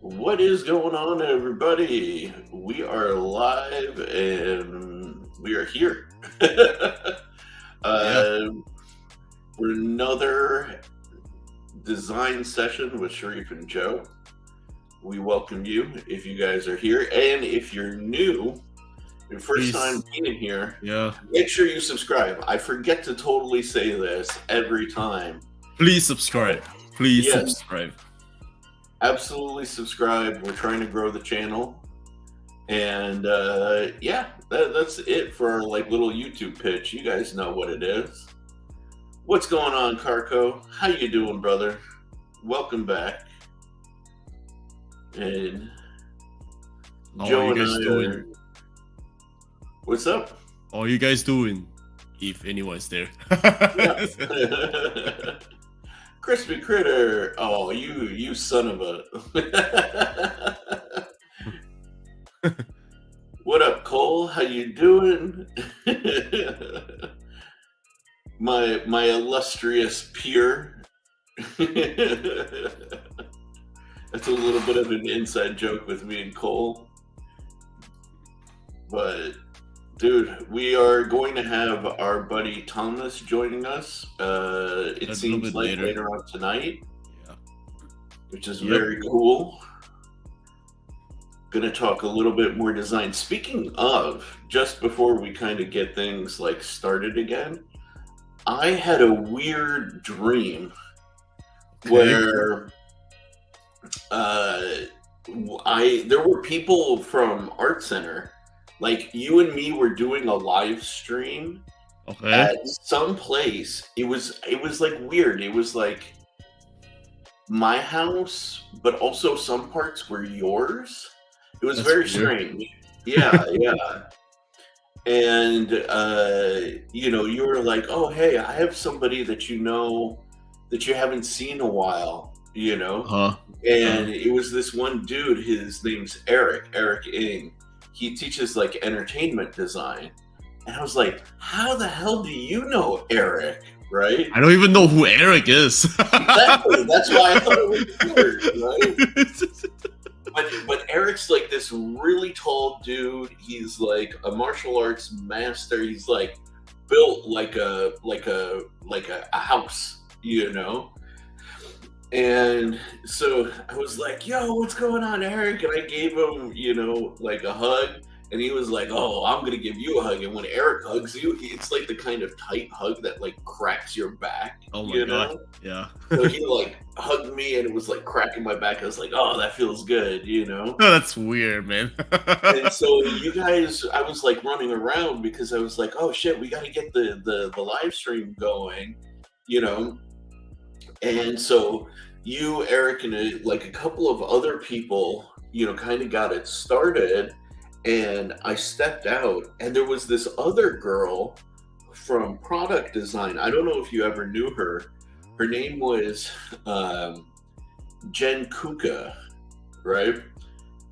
What is going on, everybody? We are live and we are here Yeah, uh, for another design session with Sherif and Joe. We welcome you if you guys are here. And if you're new, your first time please. being here, Yeah, make sure you subscribe. I forget to totally say this every time. please subscribe. Please Yes, subscribe. absolutely subscribe. We're trying to grow the channel. And yeah, that's it for our like little YouTube pitch. You guys know what it is. What's going on, Carco? How you doing, brother? Welcome back. And How are Joe you and guys I doing? are. What's up? How are you guys doing? If anyone's there. Yeah. Crispy critter. Oh, you son of a. What up, Cole? How you doing? my illustrious peer. That's a little bit of an inside joke with me and Cole. But, dude, we are going to have our buddy Thomas joining us. It A little seems bit like later. later on tonight, Yeah. which is Yep. very cool. Gonna talk a little bit more design. Speaking of, just before we kind of get things like started again, I had a weird dream Okay. where there were people from Art Center, like you and me were doing a live stream Okay. at some place. It was like weird. It was like my house, but also some parts were yours. It was That's very weird. strange. Yeah, yeah. And you were like, "Oh, hey, I have somebody that you know that you haven't seen a while." Huh. And it was this one dude. His name's Eric Ing. He teaches like entertainment design, and I was like, "How the hell do you know Eric?" Right? I don't even know who Eric is. Exactly. That's why I thought it was weird, right? But Eric's like this really tall dude. He's like a martial arts master. He's like built like a house, you know. And so I was like, "Yo, what's going on, Eric?" And I gave him, like a hug. And he was like, "Oh, I'm gonna give you a hug." And when Eric hugs you, it's like the kind of tight hug that like cracks your back, Oh my you god. know. Yeah. So he like hugged me, and it was like cracking my back. I was like, "Oh, that feels good," you know. That's weird, man. And so you guys, I was like running around because I was like, "Oh shit, we got to get the live stream going," you know. And so you, Eric, and like a couple of other people, kind of got it started. And I stepped out, and there was this other girl from product design. I don't know if you ever knew her. Her name was Jen Kuka, right?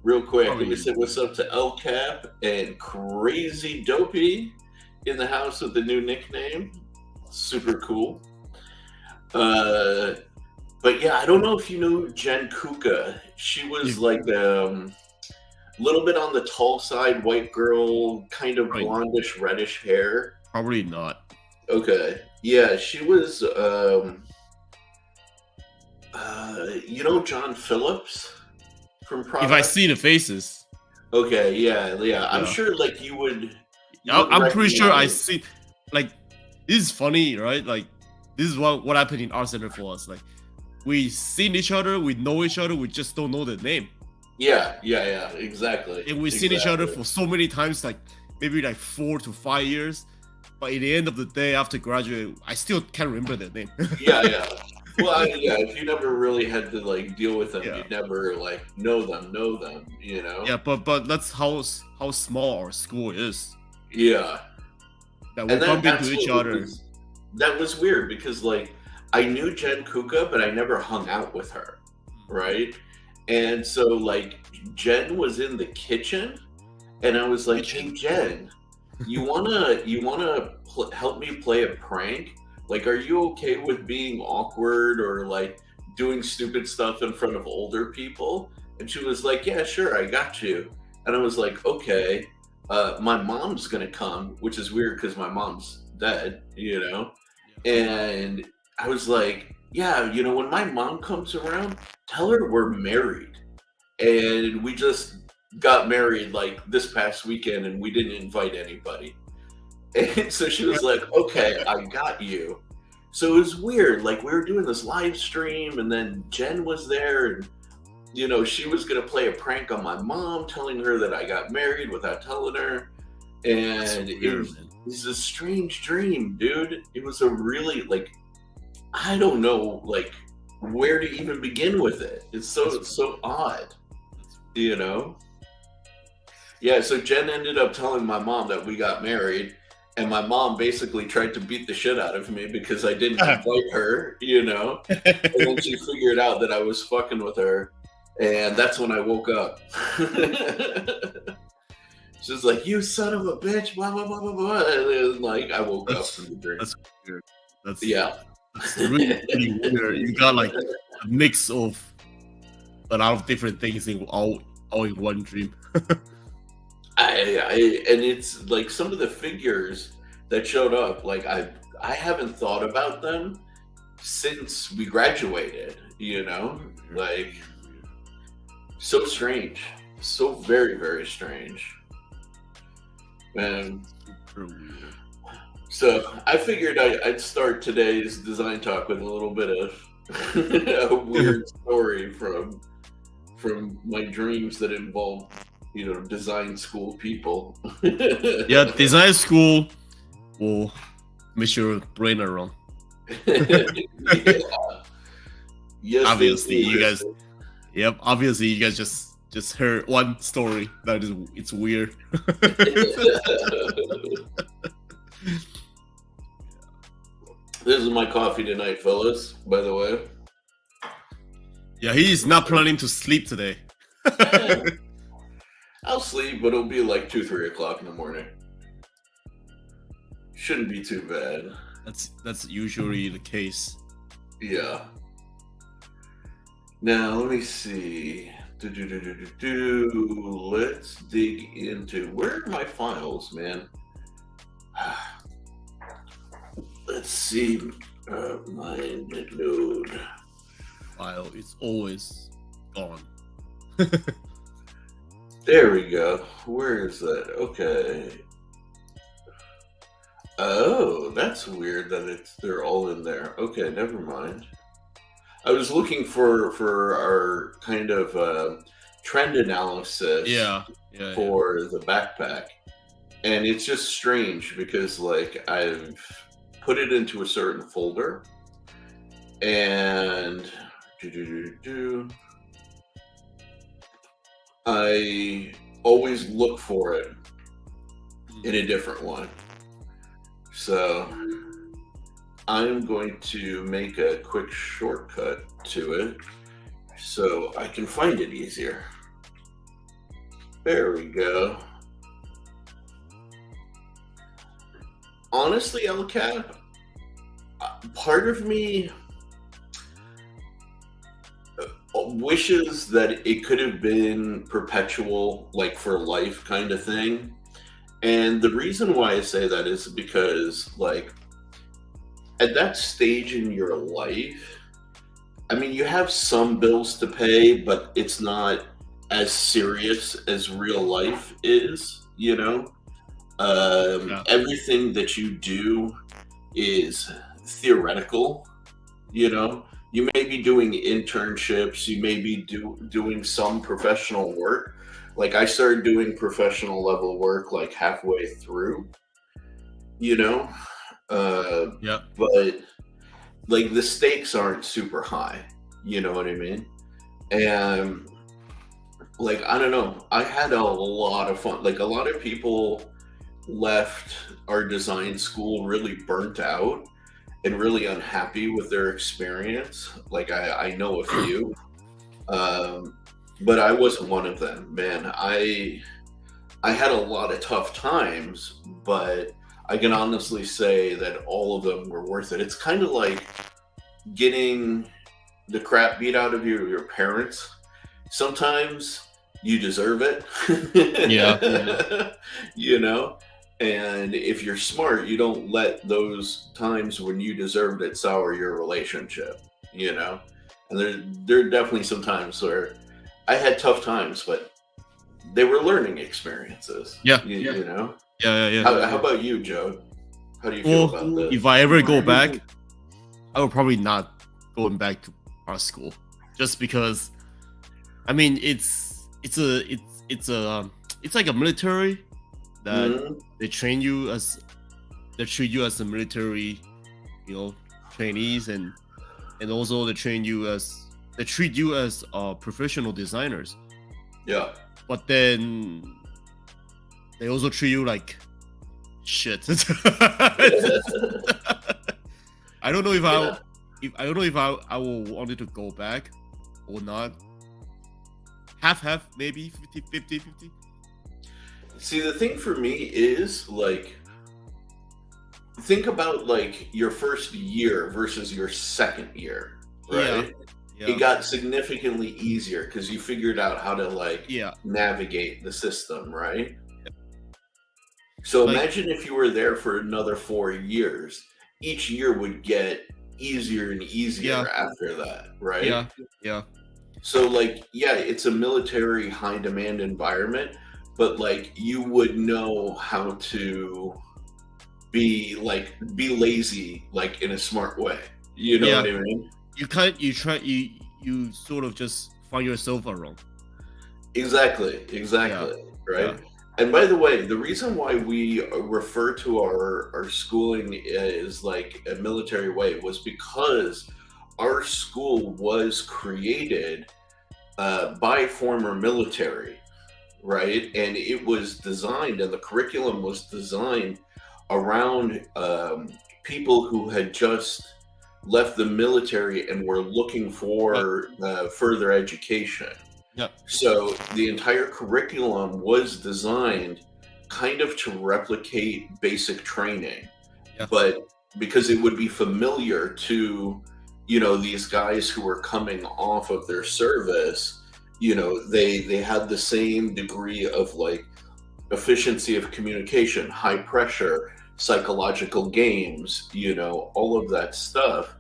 Real quick, let me Probably. say what's up to El Cap and Crazy Dopey in the house with the new nickname. Super cool. But yeah, I don't know if you know Jen Kuka. She was If, like little bit on the tall side, white girl, kind of probably, blondish, reddish hair. probably not. Okay, yeah, she was. John Phillips from If I Product. see the faces. Okay, yeah, yeah. I'm Yeah. sure like you would. You would I'm pretty sure I recognize. see. Like, this is funny, right? Like, this is what happened in Art Center for us. Like, we seen each other, we know each other, we just don't know the name. Yeah, yeah, yeah. Exactly. And we've seen each other for so many times, like maybe like 4 to 5 years. But at the end of the day, after graduate, I still can't remember their name. Yeah, yeah. Well, yeah. If you never really had to like deal with them, Yeah. you'd never like know them. You know. Yeah, but that's how small our school is. Yeah. That we And bump that's into each what other. that was weird because like I knew Jen Kuka, but I never hung out with her, right? And so like Jen was in the kitchen, and I was like, "Hey Jen, you wanna help me play a prank? Like, are you okay with being awkward or like doing stupid stuff in front of older people?" And she was like, yeah, sure, I got you. And I was like, okay, my mom's gonna come, which is weird because my mom's dead, you know? And I was like, yeah, when my mom comes around, tell her we're married. And we just got married like this past weekend and we didn't invite anybody. And so she was like, okay, I got you. So it was weird. Like we were doing this live stream and then Jen was there and she was gonna play a prank on my mom, telling her that I got married without telling her. That's And it weird, was man. it was a strange dream, dude. It was a really like I don't know like where to even begin with it. That's It's so odd, that's you know? Yeah, so Jen ended up telling my mom that we got married, and my mom basically tried to beat the shit out of me because I didn't invite her. And then she figured out that I was fucking with her, and that's when I woke up. She's like, "You son of a bitch!" Blah blah blah blah blah. And then, like I woke up from that's the dream. that's weird. That's Yeah. that's really really weird. You got like a mix of a lot of different things in all in one dream. And it's like some of the figures that showed up. Like I haven't thought about them since we graduated. Weird, Like really weird. so strange, so very very strange. And Super weird. so I figured I'd start today's design talk with a little bit of a weird story from my dreams that involve design school people. Yeah, design school will make your brain around. Yeah. Yes, they Obviously, do, you guys. Kristen. Yep. Obviously, you guys just heard one story that is it's weird. This is my coffee tonight, fellas. By the way, Yeah, he's not planning to sleep today. I'll sleep, but it'll be like 2, 3 o'clock in the morning. Shouldn't be too bad. That's usually the case. Yeah. Now let me see. Let's dig into where are my files, man. Let's see. My node. File is always gone. There we go. Where is that? Okay. Oh, that's weird that they're all in there. Okay, never mind. I was looking for our kind of trend analysis Yeah, yeah, yeah. for the backpack, and it's just strange because like I've put it into a certain folder, and I always look for it in a different one. So I'm going to make a quick shortcut to it so I can find it easier. There we go. Honestly, LCAP, part of me wishes that it could have been perpetual, like for life kind of thing. And the reason why I say that is because, like, at that stage in your life, I mean, you have some bills to pay, but it's not as serious as real life is. Yeah. Everything that you do is theoretical. You may be doing internships, you may be doing some professional work. Like I started doing professional level work like halfway through, you know, Yeah. but like the stakes aren't super high. You know what I mean? And like I don't know, I had a lot of fun. Like a lot of people left our design school really burnt out and really unhappy with their experience. Like I know a few, but I wasn't one of them. Man, I had a lot of tough times, but I can honestly say that all of them were worth it. It's kind of like getting the crap beat out of your parents sometimes you deserve it. Yeah. You know, and if you're smart, you don't let those times when you deserved it sour your relationship. You know, and there are definitely some times where I had tough times, but they were learning experiences. Yeah. You know, Yeah. how about you, Joe? How do you feel Well, about if this? I ever go back, I would probably not going back to our school, just because. I mean, it's like a military that Mhm. they train you as they treat you as a military, you know, trainees, and also they treat you as professional designers. Yeah. But then they also treat you like shit. I don't know Yeah. I don't know if I will wanted to go back or not. Half maybe 50. See, the thing for me is like, think about like your first year versus your second year, Yeah. right? It Yeah. got significantly easier because you figured out how to like Yeah. navigate the system, right? So Like imagine if you were there for another 4 years. Each year would get easier and yeah. easier after that, right? Yeah. Yeah. So like, yeah, it's a military high demand environment, but like you would know how to be lazy like in a smart way. You know Yeah. what I mean? You sort of just find yourself around. Exactly, Yeah. exactly, Yeah. right? And by the way, the reason why we refer to our schooling as like a military way was because our school was created by former military, right? And it was designed, and the curriculum was designed around people who had just left the military and were looking Right. for further education. Yeah. So the entire curriculum was designed kind of to replicate basic training, Yeah. but because it would be familiar to, these guys who were coming off of their service, they had the same degree of like efficiency of communication, high pressure, psychological games, all of that stuff,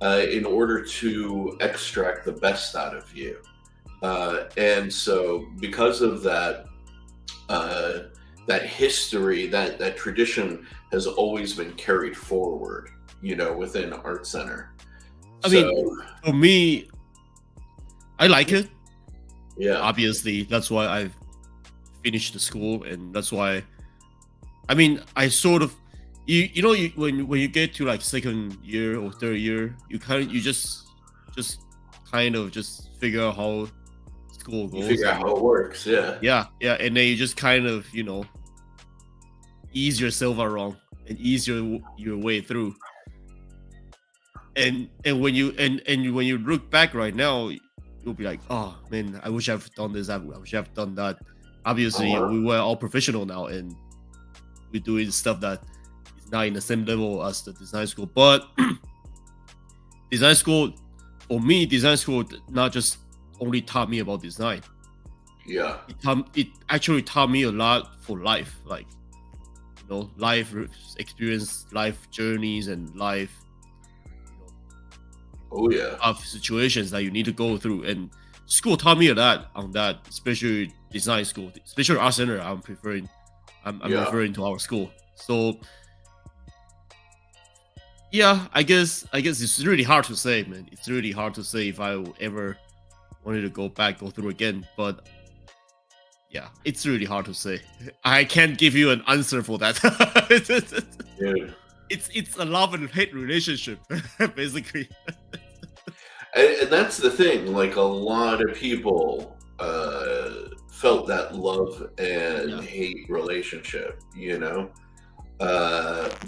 in order to extract the best out of you. And so, because of that, uh, that history, that tradition has always been carried forward, within Art Center. I mean, So, for me, I like it. yeah, Obviously, that's why I've finished the school, and that's why. I mean, I sort of, when you get to like second year or third year, you just kind of just figure out how school you goes, figure out and how it works. Yeah, yeah, and then you just kind of ease yourself around and ease your way through. And when you look back right now, you'll be like, oh man, I wish I've done this. I wish I've done that. Obviously, uh-huh. we were all professional now, and we're doing stuff that is not in the same level as the design school. But design school, for me, design school not just only taught me about design. Yeah. It actually taught me a lot for life, like life experience, life journeys, and life Oh yeah. of situations that you need to go through. And school taught me a lot on that, especially design school, especially art center. I'm Yeah. referring to our school. So yeah, I guess it's really hard to say, man. It's really hard to say if I will ever wanted to go through again. But yeah, it's really hard to say. I can't give you an answer for that. Dude. It's a love and hate relationship, basically. And that's the thing. Like a lot of people felt that love and Yeah. hate relationship,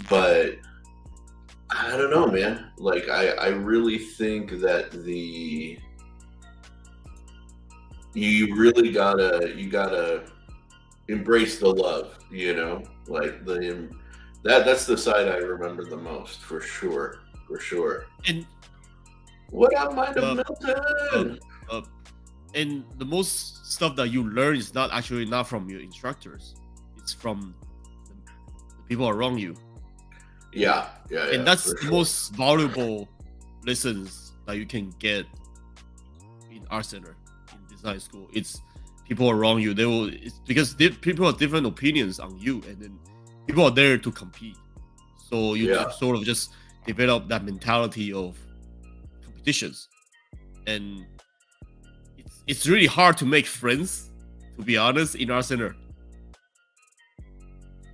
but I don't know, man. Like I really think that you really gotta embrace the love, like that's the side I remember the most, for sure, for sure. And What up, Mind of uh, uh, Milton? uh, and the most stuff that you learn is not from your instructors, it's from the people around you, Yeah, yeah, and yeah, that's for the sure. most valuable lessons that you can get in art center, in design school. It's people around you. They will, it's because people have different opinions on you, and then people are there to compete. So you Yeah. sort of just develop that mentality of competitions, and it's really hard to make friends, to be honest, in our center.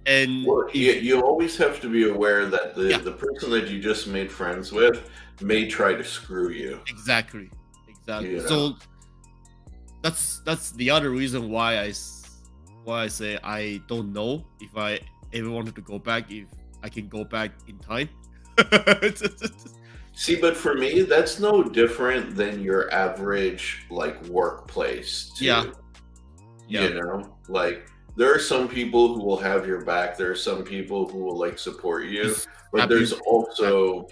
And Well, if you always have to be aware that yeah, the person that you just made friends with may try to screw you. exactly, exactly. You know. So that's the other reason why why I say I don't know if I ever wanted to go back, if I can go back in time. See, but for me, that's no different than your average like workplace Yeah, too. yeah, You know, like there are some people who will have your back. There are some people who will like support you, just but have there's you exactly. also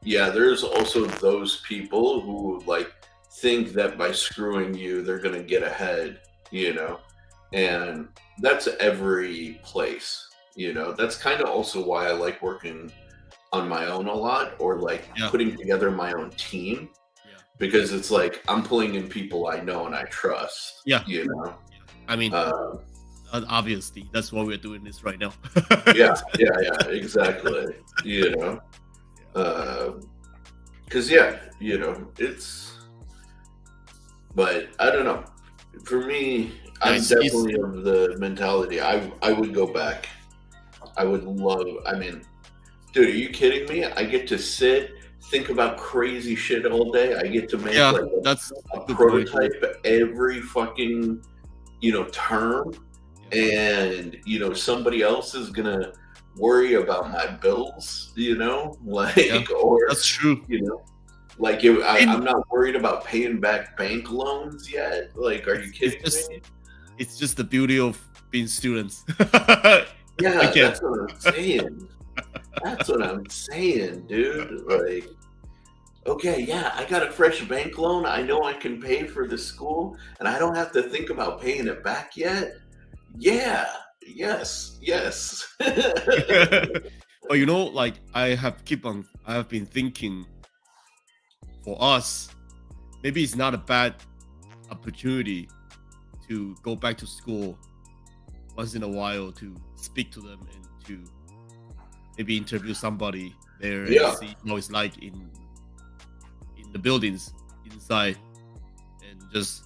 yeah, there's also those people who like think that by screwing you, they're gonna get ahead. You know, and that's every place. You know, that's kind of also why I like working on my own a lot, or like Yeah, putting together my own team, yeah, because it's like I'm pulling in people I know and I trust. yeah. You know. I mean, Uh, obviously, that's why we're doing this right now. Yeah, yeah, yeah, exactly. You know, Yeah. because yeah, you know, it's. But I don't know. For me, Yeah, I'm it's definitely of the mentality. I would go back. I would love. I mean, dude, are you kidding me? I get to sit, think about crazy shit all day. I get to make yeah, like that's a a good point. prototype every fucking term, Yeah, and somebody else is gonna worry about my bills, yeah, like, or that's true. like And I'm not worried about paying back bank loans yet. Like, are you it's kidding just me? it's just the beauty of being students. We Yeah, can. that's what I'm saying. That's what I'm saying, dude. Like, okay, yeah, I got a fresh bank loan. I know I can pay for the school, and I don't have to think about paying it back yet. Yeah, yes, yes. But like I have been thinking, for us, maybe it's not a bad opportunity to go back to school once in a while, to speak to them and to maybe interview somebody there and Yeah, see how it's like in the buildings inside, and just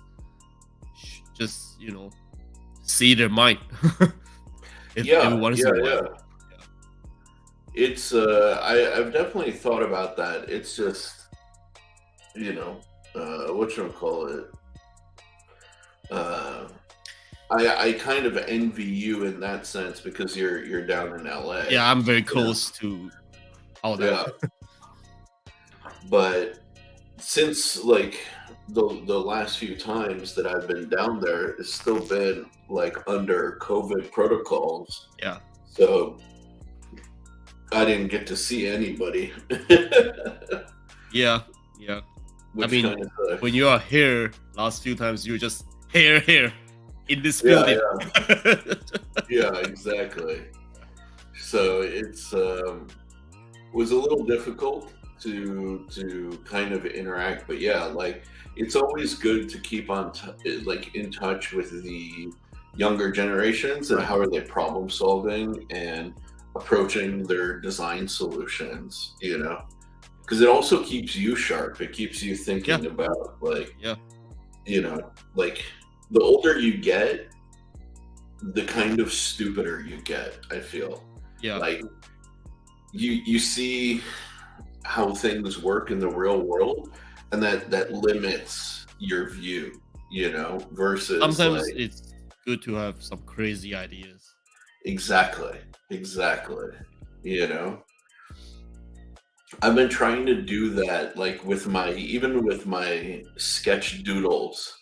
see their mind. If every yeah, once yeah, in a while. yeah. It's I've definitely thought about that. It's just you know what you call it. Uh, I kind of envy you in that sense because you're down in LA. Yeah, I'm very Yeah, close to all that. yeah. But since like the last few times that I've been down there, it's still been like under COVID protocols. Yeah, So I didn't get to see anybody, yeah, yeah. I which mean, kind of when sucks. you are here last few times, you're just here in this Yeah, building. yeah, yeah, exactly. So it's was a little difficult to kind of interact, but yeah, like it's always good to keep on like in touch with the younger generations, and Right. how are they problem solving and approaching their design solutions, because it also keeps you sharp. It keeps you Yeah, thinking about like, yeah, like the older you get, the kind of stupider you get, I feel. yeah, Like you see how things work in the real world, and that limits your view, versus sometimes like it's good to have some crazy ideas. exactly, exactly. You know, I've been trying to do that like with my even with my sketch doodles,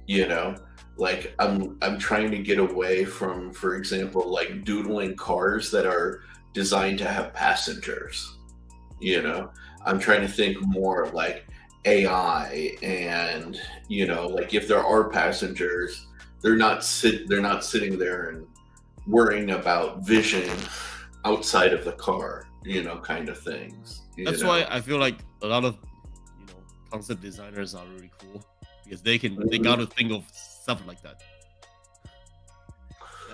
you know like I'm trying to get away from, for example, like doodling cars that are designed to have passengers. you know I'm trying to think more like AI, and like if there are passengers, they're not sitting there and worrying about vision outside of the car, kind of things, That's why I feel like a lot of concept designers are really cool because they got Mhm. to think of stuff like that.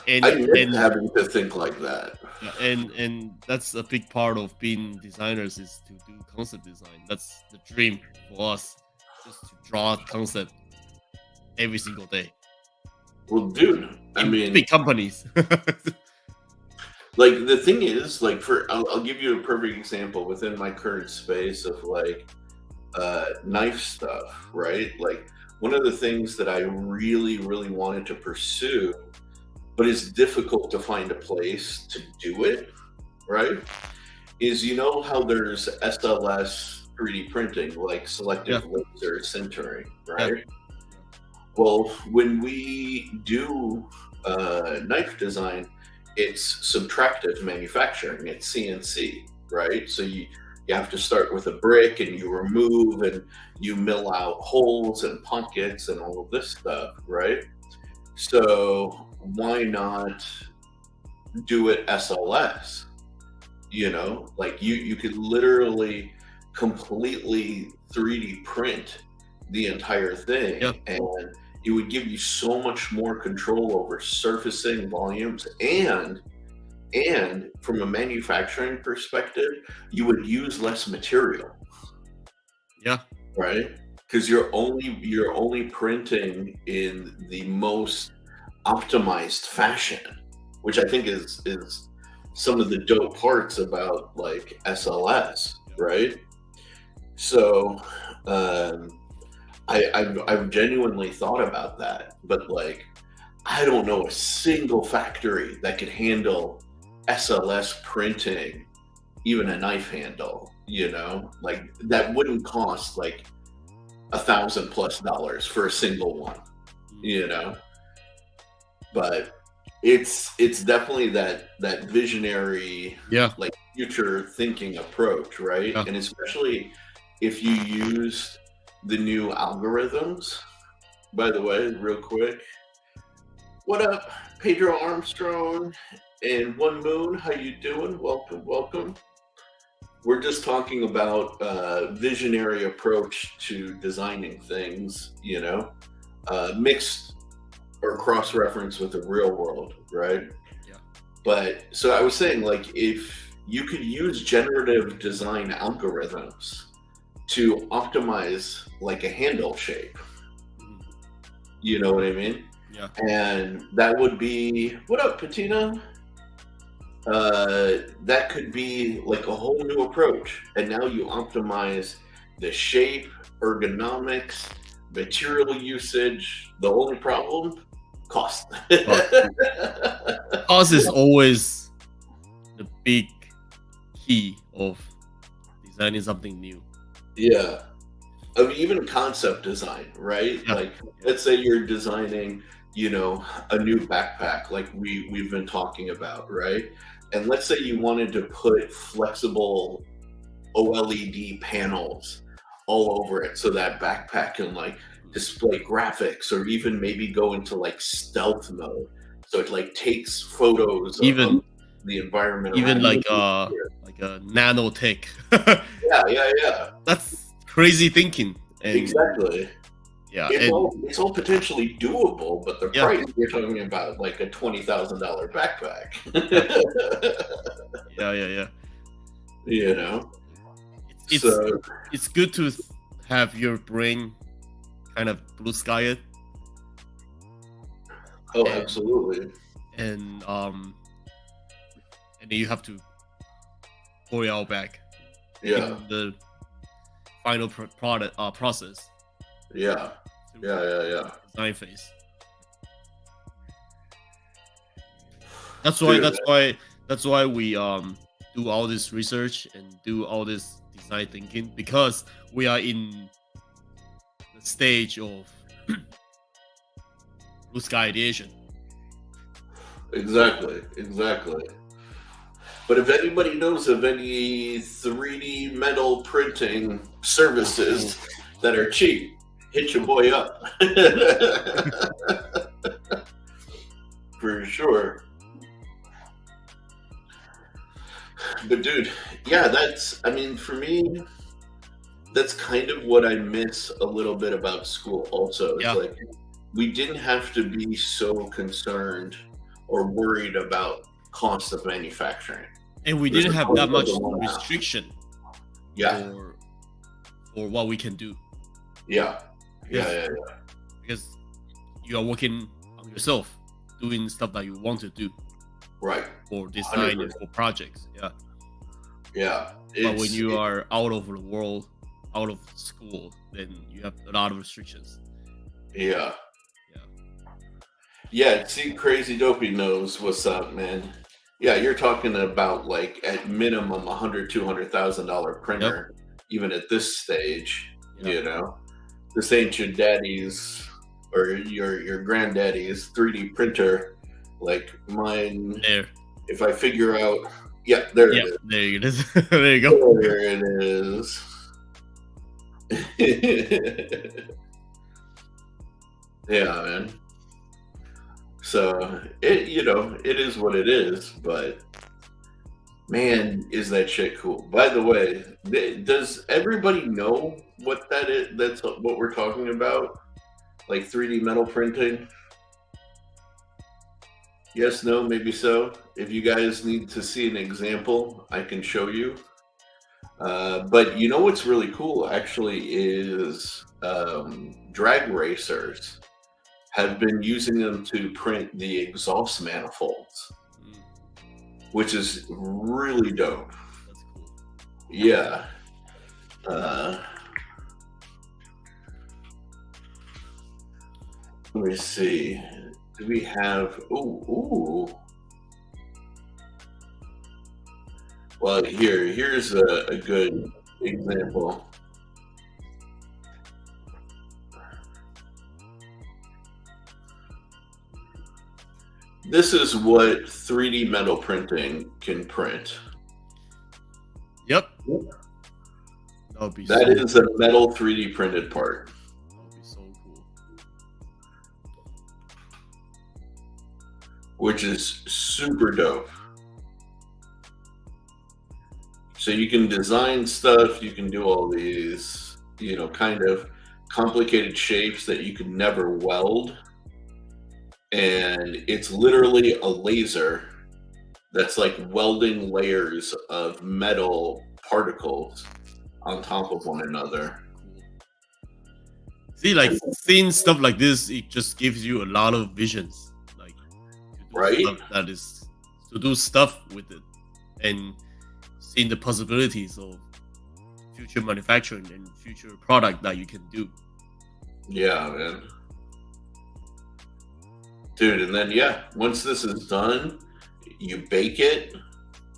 I And miss and having to think like that. yeah, and that's a big part of being designers is to do concept design. That's the dream for us, just to draw concept every single day Well, dude, I in mean, big companies. like the thing is, like I'll give you a perfect example within my current space of like knife stuff, right? Like one of the things that I really, really wanted to pursue, but it's difficult to find a place to do it, right? Is how there's SLS 3D printing, like Yeah, selective laser sintering, yeah, right? Well, when we do knife design, it's subtractive manufacturing. It's CNC, right? So you have to start with a brick and you remove and you mill out holes and pockets and all of this stuff, right? So why not do it SLS? Like you could literally completely 3D print the entire yeah, thing, and it would give you so much more control over surfacing volumes, and from a manufacturing perspective, you would use less material, yeah, right? Because you're only printing in the most optimized fashion, which I think is some of the dope parts about like SLS, yeah. right? So um, I've genuinely thought about that, but like I don't know a single factory that could handle SLS printing, even a knife handle. Like that wouldn't cost like $1,000+ for a single one. Mm, You know, but it's definitely that visionary, yeah, like future thinking approach, right? yeah. And especially if you use the new algorithms. By the way, real quick, what up, Pedro Armstrong and One Moon? How you doing? Welcome, welcome. We're just talking about visionary approach to designing things, mixed or cross reference with the real world, right? Yeah. But so I was saying, like, if you could use generative design algorithms to optimize like a handle shape, Mhm. you know what I mean? Yeah. And that would be what up, Patina? That could be like a whole new approach. And now you optimize the shape, ergonomics, material usage. The only problem, cost. But cost is always the big key of designing something new. Yeah. Of even concept design, right? Yeah, Like, let's say you're designing, a new backpack, like we've been talking about, right? And let's say you wanted to put flexible OLED panels all over it so that backpack can like display graphics or even maybe go into like stealth mode. So it like takes photos of even the environment even around you. like a nanotech. Yeah, yeah, yeah. That's crazy thinking. And Exactly. yeah, It's and all potentially doable, but the yeah, price you're talking about like a $20,000 backpack. yeah, yeah, yeah, yeah. you know. It's So, it's good to have your brain kind of blue sky it oh, and absolutely. and um and then you have to pour it all back Yeah, in the final product process yeah, through yeah, yeah, yeah. design phase. That's why Dude, that's why that's why we do all this research and do all this design thinking because we are in the stage of blue sky ideation. exactly, exactly. But if anybody knows of any 3D metal printing services, that are cheap. Hit your boy up. For sure. But dude, yeah, I mean, for me, that's kind of what I miss a little bit about school also. It's Yeah, like we didn't have to be so concerned or worried about cost of manufacturing. and we There's didn't a have cost that of much the one now. restriction Yeah, for what we can do yeah, because yeah. because you are working on yourself, doing stuff that you want to do Right. for design and 100%. for projects. Yeah, Yeah. but when you are out of the world, out of school, then you have a lot of restrictions. Yeah. Yeah. Yeah. See, Crazy Dopey knows what's up, man. Yeah, you're talking about like at minimum $100,000-$200,000 Yep. printer, even at this stage. Yeah. You know, this ain't your daddy's or your granddaddy's 3D printer. Like mine, There. if I figure out, yeah, there Yeah. it is. There it is. There you go. There it is. Yeah, man. So it is what it is, but man, is that shit cool. By the way, does everybody know what that is? That's what we're talking about? Like 3D metal printing? Yes, no, maybe so. If you guys need to see an example, I can show you. But you know what's really cool actually is drag racers have been using them to print the exhaust manifolds, which is really dope. That's cool. Yeah. Let me see. Do we have? Ooh. Well, here's a good example. This is what 3D metal printing can print. Yep. That That is a metal 3D printed part. That would be so cool. Which is super dope. So you can design stuff, you can do all these, kind of complicated shapes that you could never weld. And it's literally a laser that's like welding layers of metal particles on top of one another. Cool. See, like seeing stuff like this, it just gives you a lot of visions, like Right? to do stuff with it, and seeing the possibilities of future manufacturing and future product that you can do. Yeah, man. Dude, and then once this is done, you bake it,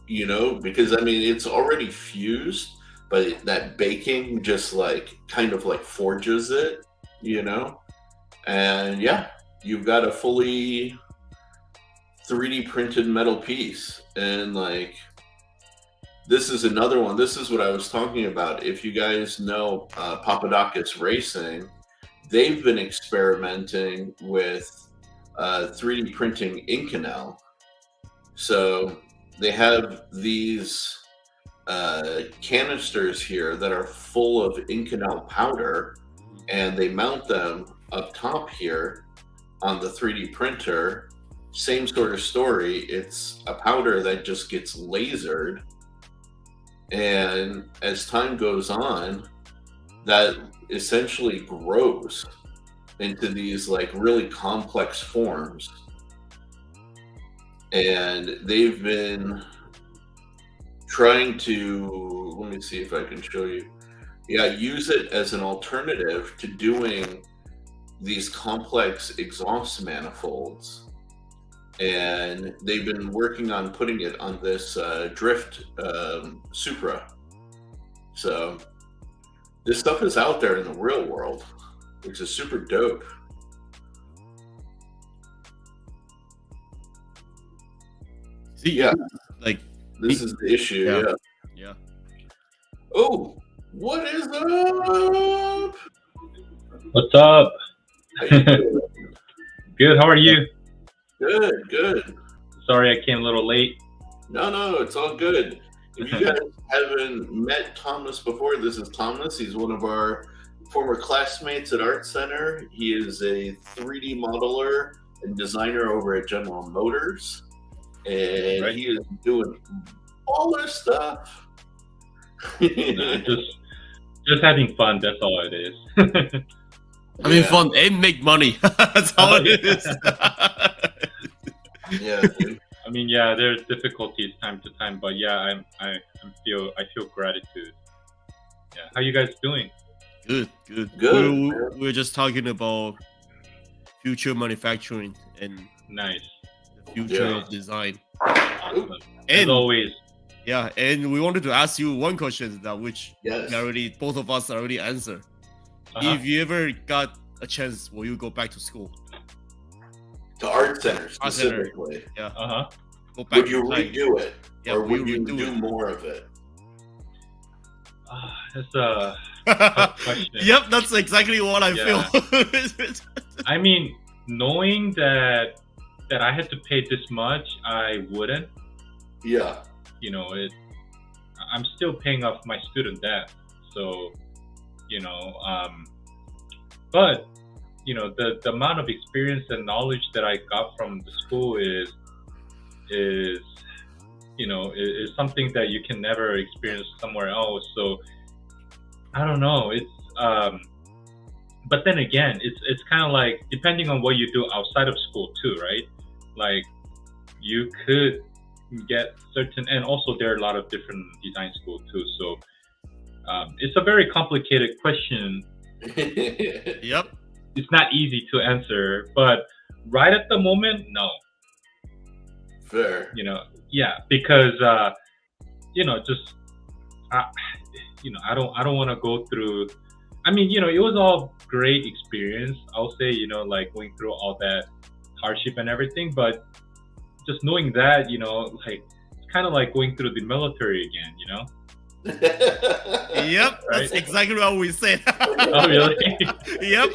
because I mean it's already fused, but that baking just like kind of like forges it, and you've got a fully 3D printed metal piece. And like this is another one. This is what I was talking about. If you guys know Papadakis Racing, they've been experimenting with 3D printing Inconel. So they have these canisters here that are full of Inconel powder, and they mount them up top here on the 3D printer. Same sort of story. It's a powder that just gets lasered, and as time goes on, that essentially grows into these like really complex forms. And they've been trying to, let me see if I can show you. Use it as an alternative to doing these complex exhaust manifolds. And they've been working on putting it on this drift Supra. So this stuff is out there in the real world, which is super dope. See, like this is the issue. Yeah. Oh, What is up? What's up? How you doing? Good. How are you? Good, good. Sorry I came a little late. No, it's all good. If you guys haven't met Thomas before, this is Thomas. He's one of our former classmates at Art Center. He is a 3D modeler and designer over at General Motors, and Right. he is doing all this stuff. Nah, just having fun. That's all it is. Having Yeah. fun and make money. That's how Oh, it yeah. is. Yeah, dude. I mean, yeah, there's difficulties time to time, but yeah, I feel gratitude. Yeah. How you guys doing? Good. Good, We're just talking about future manufacturing and Nice. the future Yeah. of design. Awesome. As And always. yeah, and we wanted to ask you one question that which Yes. both of us already answered. Uh-huh. If you ever got a chance, will you go back to school? To Art Center Art Center. specifically. Uh-huh. Go back Would you in time. redo it? Yeah, Or will would you redo do it? more of it? That's a tough question. Yep, that's exactly what I Yeah. feel. I mean, knowing that I had to pay this much, I wouldn't. Yeah. You know, I'm still paying off my student debt. So, but the amount of experience and knowledge that I got from the school is something that you can never experience somewhere else. So I don't know. But then again, it's kind of like depending on what you do outside of school too, right? Like you could get certain, and also there are a lot of different design schools too. So it's a very complicated question. Yep. It's not easy to answer, but right at the moment, no. Fair. Yeah, because just I don't want to go through. I mean, it was all great experience. I'll say, like going through all that hardship and everything, but just knowing that, like it's kind of like going through the military again, Yep, Right? that's exactly what we said. Oh, really? Yep.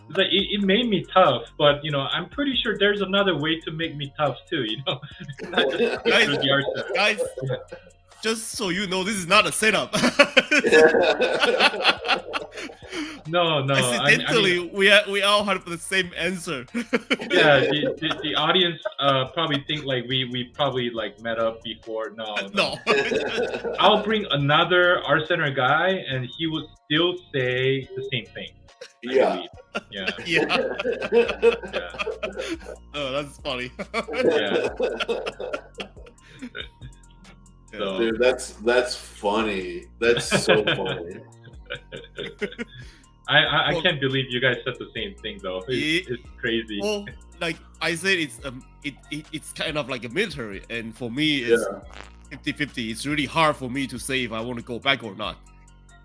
It's like it made me tough, but I'm pretty sure there's another way to make me tough too. Not just Guys, through the arsenal. guys, just so you know, this is not a setup. No. Accidentally, we all had the same answer. Yeah, the audience probably think like we probably like met up before. No. No. I'll bring another art center guy, and he would still say the same thing. I Yeah. believe. Yeah. Yeah. Oh, that's funny. Yeah. So Dude, that's funny. That's so funny. I Well- can't believe you guys said the same thing though. It's crazy. Well, like I said, it's kind of like a military, and for me, it's Yeah. 50-50. It's really hard for me to say if I want to go back or not.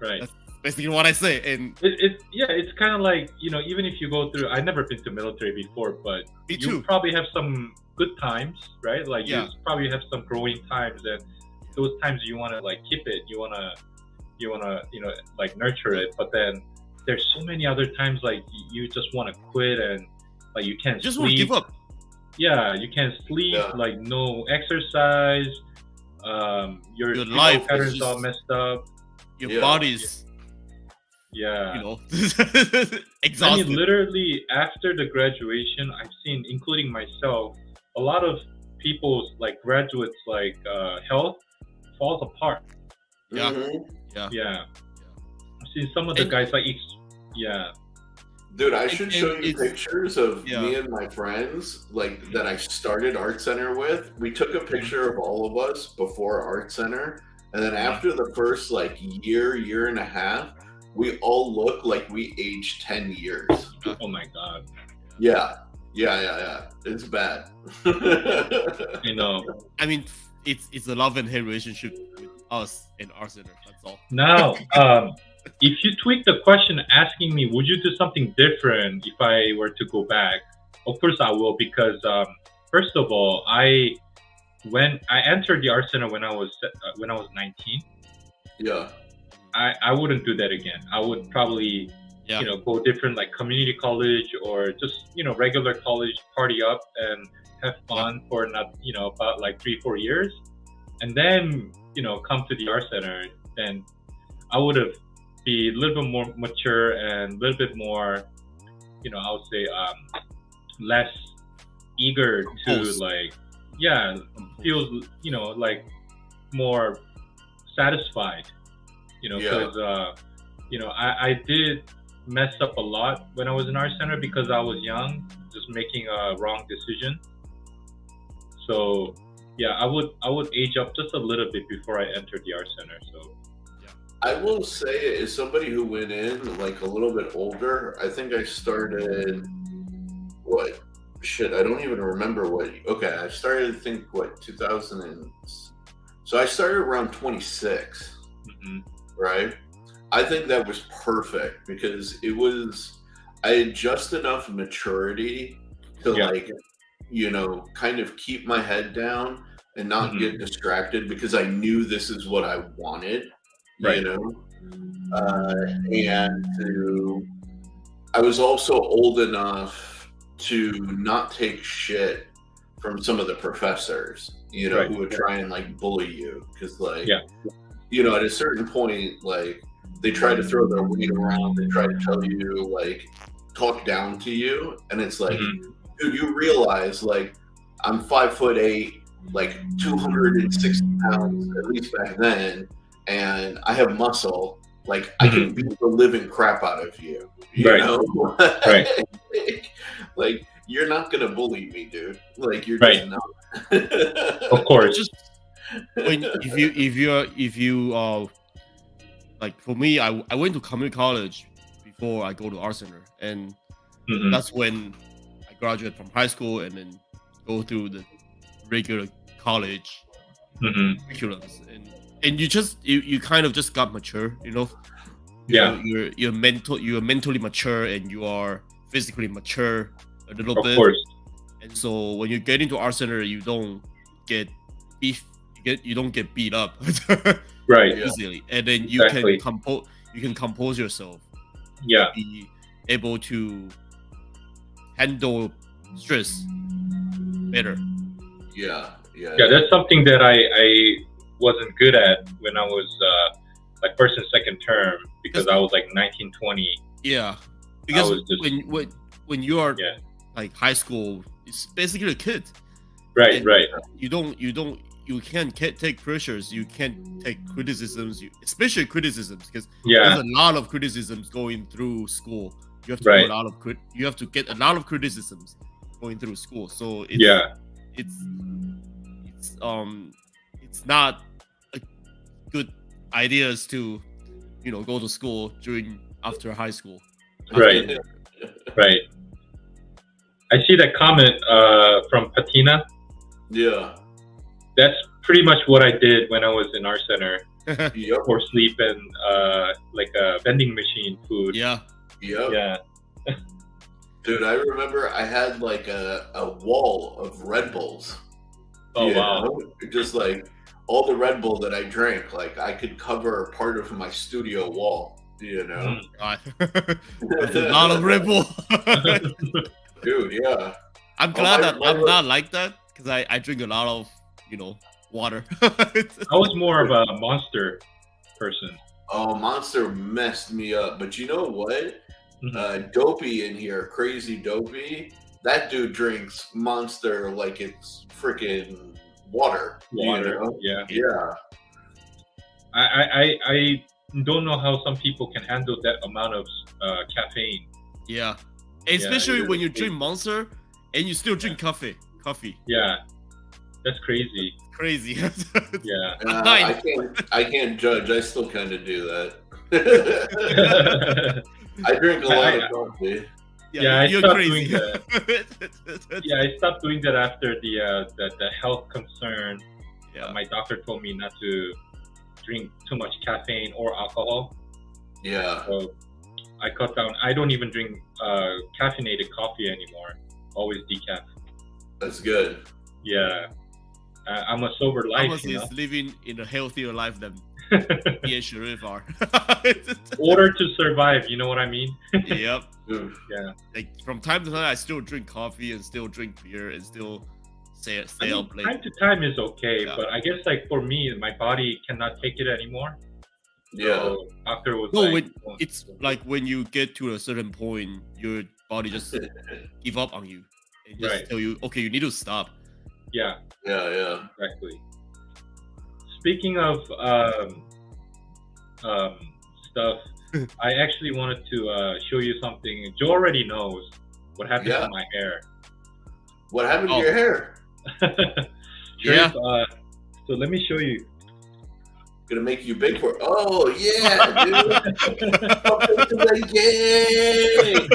Right. That's basically what I say. And It's kind of like even if you go through. I've never been to military before, but me you too. probably have some good times, right? Like Yeah. you probably have some growing times, and those times you want to like keep it. You want to like nurture it, but then there's so many other times like you just want to quit and like you can't Just want to sleep. give up. Yeah, you can't sleep. Yeah. Like no exercise. Your Your sleep life is patterns just- all messed up. Your Yeah. body's, Yeah. exhausted. I mean, literally after the graduation, I've seen, including myself, a lot of people's like graduates like health falls apart. Yeah. Mhm. Yeah, I've seen some of the And- guys like, yeah, Dude, I And- should and show you it's- pictures of Yeah. me and my friends, like that I started Art Center with. We took a picture of all of us before Art Center, and then after the first like year and a half, we all look like we aged 10 years. oh my god, Yeah. It's bad. you know. I mean, it's a love and hate relationship with us and Art Center. That's all. Now, if you tweak the question asking me, would you do something different if I were to go back? Of course I will, because first of all, when I entered the art center when I was 19, Yeah. I wouldn't do that again. I would probably, Yeah. go different like community college or just, regular college, party up and have fun for not, about like 3-4 years, and then, come to the art center. Then I would have be a little bit more mature and a little bit more, I would say, less eager to Composed. like, yeah, feel, like more satisfied, Yeah. because I did mess up a lot when I was in art center because I was young, just making a wrong decision. So yeah, I would age up just a little bit before I entered the art center. So I will say, as somebody who went in like a little bit older, I think I started what? Shit, I don't even remember what. Okay, I started, I think, what, 2000 and. So I started around 26, mhm. right? I think that was perfect because I had just enough maturity to Yeah. like, kind of keep my head down and not Mhm. get distracted because I knew this is what I wanted, Right. and I was also old enough to not take shit from some of the professors, Right. who would try and like bully you because like, Yeah. at a certain point, like they try to throw their weight around, they try to tell you like talk down to you, and it's like, Mhm. dude, you realize like I'm 5'8", like 260 pounds at least back then, and I have muscle. Like I can beat the living crap out of you, Right. know? Right. Like you're not gonna bully me, dude. Like you're Right. just not. Of course. Just when if you like for me, I went to community college before I go to art center, and Mhm. that's when I graduated from high school and then go through the regular college Mhm. curriculums, and you kind of just got mature, Yeah. you're mentally mature and you are physically mature a little Of bit. course. And so when you get into art center, you don't get you don't get beat up Right. Yeah. easily, and then you Exactly. can compose yourself, Yeah. be able to handle stress better. Yeah. Yeah. That's something that I wasn't good at when I was like first and second term because I was like 19, 20. Yeah, because was just- when you are Yeah. like high school, it's basically a kid. Right. And Right. you can't take pressures, you can't take criticisms, especially criticisms, because Yeah. there's a lot of criticisms going through school. You have to Right. do you have to get a lot of criticisms going through school. So Yeah. it's it's not a good ideas to go to school after high school. Right. Right. I see that comment from Patina. Yeah. That's pretty much what I did when I was in art center Yep. for sleep and like a vending machine food. Yeah. Yep. Yeah. Dude, I remember I had like a wall of Red Bulls. Oh, you wow. know? Just like all the Red Bull that I drank, like I could cover part of my studio wall, Mm. God. That's a lot of Red Bull. Dude, yeah. I'm glad my- that my I'm road- not like that because I drink a lot of water. I was more of a Monster person. Oh, Monster messed me up. But you know what? Mhm. Dopey in here, crazy Dopey. That dude drinks Monster like it's freaking water. Water. Yeah. Yeah. I don't know how some people can handle that amount of caffeine. Yeah, especially it when you is. drink Monster and you still drink coffee. Yeah. That's crazy. Crazy. Yeah. At night. I can't judge. I still kind of do that. I drink a lot of coffee. Yeah, I you're stopped crazy. doing Yeah, I stopped doing that after the health concern. Yeah. My doctor told me not to drink too much caffeine or alcohol. Yeah. So I cut down. I don't even drink caffeinated coffee anymore. Always decaf. That's good. Yeah. I'm a sober life, Thomas is living in a healthier life than Me and Sherif are. Order to survive, you know what I mean? Yep. Oof. Yeah. Like from time to time, I still drink coffee and still drink beer and still stay I mean, up late. time to time is okay, Yeah. but I guess like for me, my body cannot take it anymore. Yeah. So after it was No, like, it's like when you get to a certain point, your body just give up on you and just Right. tell you, okay, you need to stop. yeah, Yeah. exactly. Speaking of stuff, I actually wanted to show you something. Joe already knows what happened Yeah. to my hair. What happened Oh. to your hair? Yeah. Sherif, so let me show you. Gonna make you big for. Oh yeah, dude. Welcome to the game.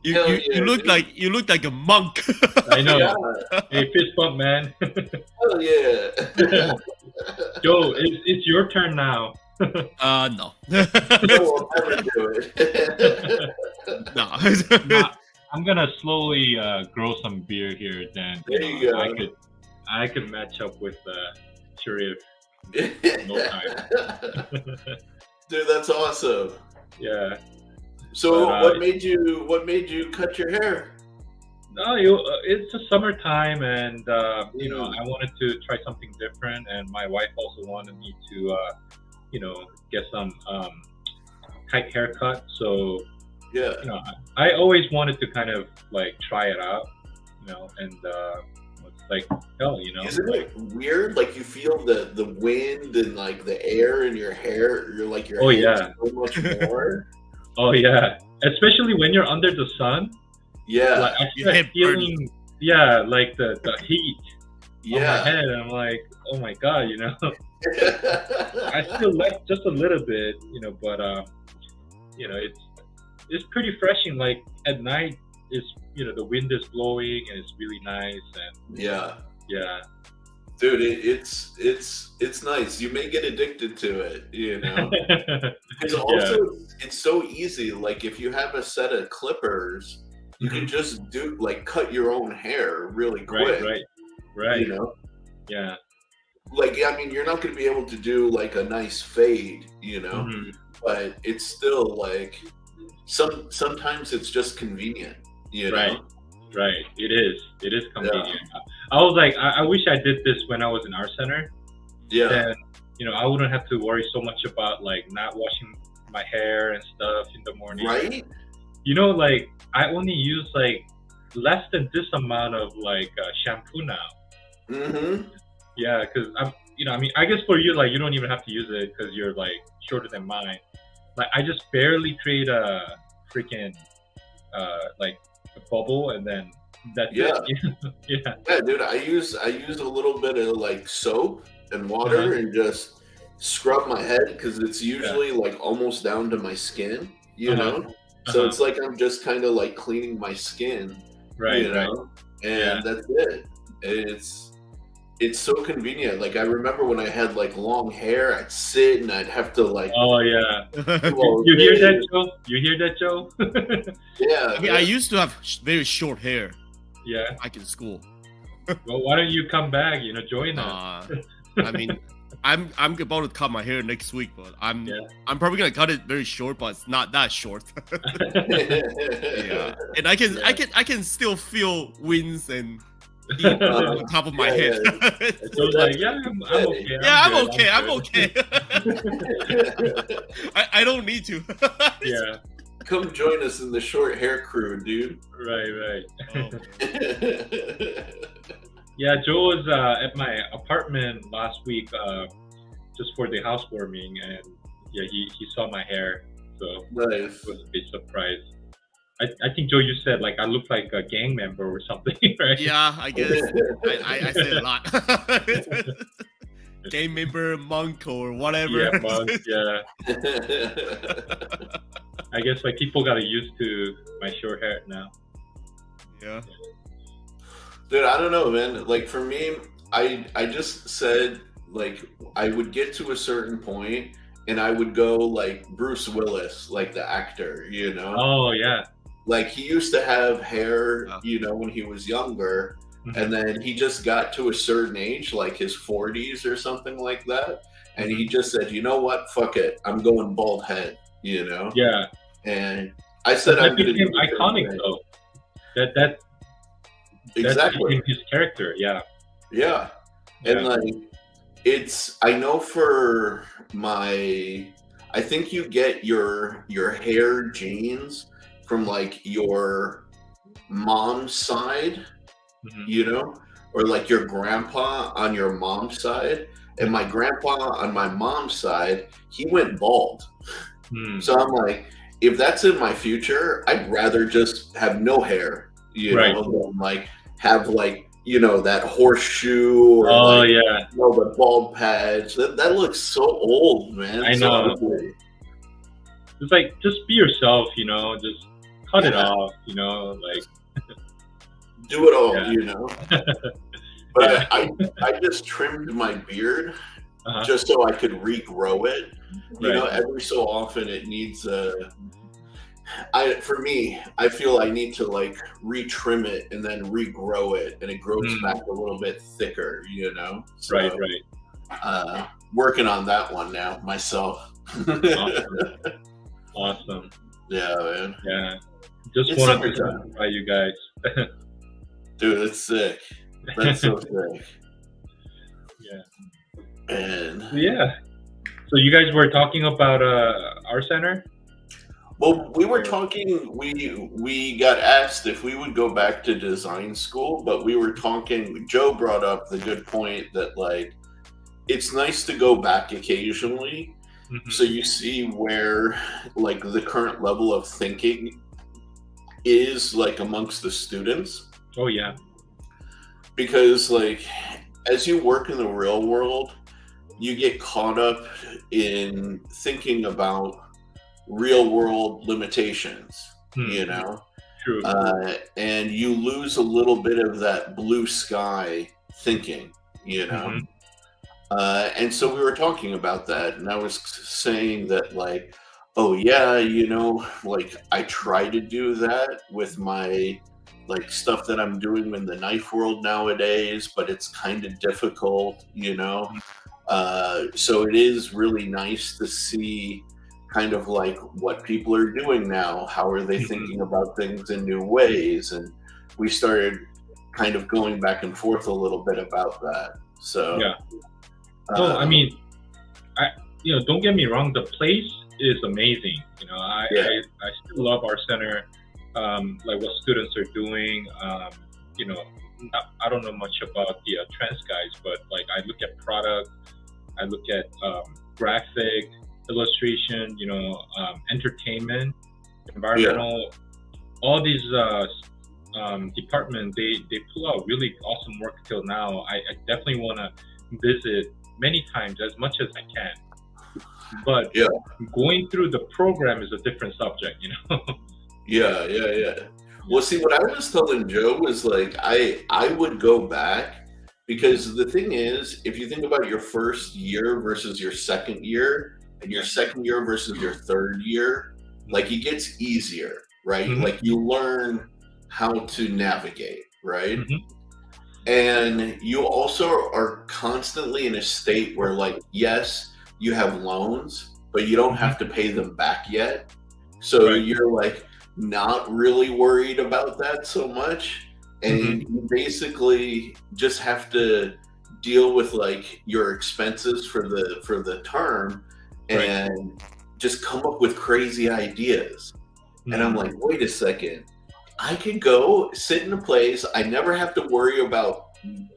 You Hell you yeah, look dude. like you look like a monk. I know. Yeah. Hey, fist bump, man. Hell yeah. Joe, it's your turn now. No. No, I'll never do it. No. I'm gonna slowly grow some beard here. Then There you go. I could match up with Sherif. No time. Dude, that's awesome. Yeah. So, But, what made you cut your hair? No, it's the summertime, and you know, I wanted to try something different, and my wife also wanted me to, you know, get some tight haircut. So, Yeah. you know, I always wanted to kind of like try it out, you know, and it's like hell, you know. Isn't it weird? Like you feel the wind and like the air in your hair. You're like your Oh, hair yeah. so much more. Oh yeah, especially when you're under the sun. Yeah. Like I Your start head feeling, yeah, like the heat on my Yeah. head. And I'm like, oh my god, you know. I still left just a little bit, you know, but you know, it's pretty refreshing. Like at night, it's, you know, the wind is blowing and it's really nice, and Yeah. yeah, Dude, it's nice. You may get addicted to it, you know. Because also it's so easy. Like if you have a set of clippers, you can just do like cut your own hair really quick. right, You know, yeah, like I mean, you're not going to be able to do like a nice fade, you know, Mhm. but it's still like sometimes it's just convenient, you know. right. It is convenient. I was like, I wish I did this when I was in art center. Yeah. Then, you know, I wouldn't have to worry so much about like not washing my hair and stuff in the morning. Right. You know, like I only use like less than this amount of like shampoo now. Mm-hmm. Yeah, because I'm, you know, I mean, I guess for you, like you don't even have to use it because you're like shorter than mine. Like I just barely create a freaking like a bubble, and then that's Yeah. it. Yeah. Yeah, dude. I use a little bit of like soap and water and just scrub my head because it's usually like almost down to my skin, you know. So it's like I'm just kind of like cleaning my skin, Right. you know, and that's it. It's so convenient. Like I remember when I had like long hair, I'd sit and I'd have to like. Oh yeah. well, You hear that, Joe? You hear that, Joe? Yeah. I mean, I used to have very short hair Yeah. back in school. Well, why don't you come back? You know, join us. I mean, I'm about to cut my hair next week, but I'm probably gonna cut it very short, but it's not that short. Yeah, and I can still feel winds and heat on top of my head. So it's like, yeah, I'm okay. I'm good, okay. I don't need to. Yeah. Come join us in the short hair crew, dude. Right. Oh, Yeah, Joe was at my apartment last week just for the housewarming, and yeah, he saw my hair, so Nice. it was a bit surprised. I think, Joe, you said like I look like a gang member or something, right? yeah, I guess I said a lot. Game member, monk, or whatever. Yeah, monk, yeah. I guess like people got used to my short hair now. Yeah. Dude, I don't know, man. Like for me, I just said like I would get to a certain point and I would go like Bruce Willis, like the actor, you know? Oh yeah. Like he used to have hair, Yeah. you know, when he was younger, And then he just got to a certain age, like his 40s or something like that. And he just said, you know what? Fuck it. I'm going bald head, you know? Yeah. And I said, That I'm going to became do the same iconic thing. though. That Exactly. became his character. Yeah. Yeah. And Yeah. like, I know for I think you get your hair genes from like your mom's side, Mhm. you know, or like your grandpa on your mom's side. And my grandpa on my mom's side, he went bald. Mm. So I'm like, if that's in my future, I'd rather just have no hair, you Right. know, than like have like, you know, that horseshoe or Oh like, yeah. you know, the bald patch. That looks so old, man. I So know. ugly. It's like just be yourself, you know. Just cut it Yeah. off, you know. Like Do it all, Yeah. you know. But Yeah. I just trimmed my beard Uh-huh. just so I could regrow it. You know, Right. every so often it needs for me, I feel I need to like retrim it and then regrow it, and it grows Mm. back a little bit thicker, you know. So, Right. Right. working on that one now myself. Awesome. Awesome. Yeah, man. Yeah. Just It's wanted to summertime. notify you guys. Dude, it's sick. That's so sick. Yeah. And Yeah. So you guys were talking about our center? well, we were talking. We got asked if we would go back to design school, but we were talking. Joe brought up the good point that like it's nice to go back occasionally, Mhm. so you see where like the current level of thinking is like amongst the students, Oh yeah. because like as you work in the real world, you get caught up in thinking about real world limitations, Hmm. you know. True. And you lose a little bit of that blue sky thinking, you know. Mhm. And so we were talking about that, and I was saying that, like, oh, yeah, you know, like I try to do that with my like stuff that I'm doing in the knife world nowadays, but it's kind of difficult, you know. Mhm. So it is really nice to see kind of like what people are doing now. How are they Mhm. thinking about things in new ways? And we started kind of going back and forth a little bit about that. So Yeah. No, I mean, don't get me wrong. The place is amazing. You know, I still love our center. Like what students are doing. You know, I don't know much about the trends guys, but like I look at product, I look at graphic, illustration. You know, entertainment, environmental. All these departments, they pull out really awesome work till now. I definitely want to visit many times as much as I can. But going through the program is a different subject, you know. Yeah. Well, see, what I was telling Joe was like I would go back, because the thing is, if you think about your first year versus your second year, and your second year versus your third year, like it gets easier, right? Mhm. Like you learn how to navigate, right? Mhm. And you also are constantly in a state where, like, yes, you have loans, but you don't have to pay them back yet. So Right. you're like not really worried about that so much. And you basically just have to deal with like your expenses for the term, Right. and just come up with crazy ideas. And I'm like, wait a second. I can go sit in a place. I never have to worry about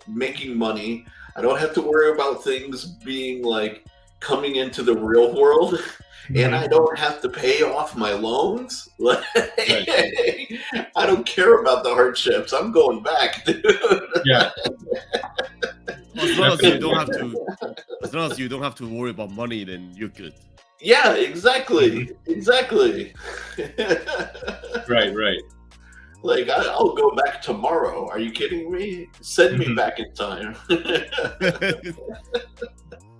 making money. I don't have to worry about things being like coming into the real world. And I don't have to pay off my loans. Like, I don't care about the hardships. I'm going back, dude. Yeah. As long as you don't have to, as long as you don't have to worry about money, then you're good. Yeah, exactly. Exactly. Right. Like, I'll go back tomorrow. Are you kidding me? Send me back in time.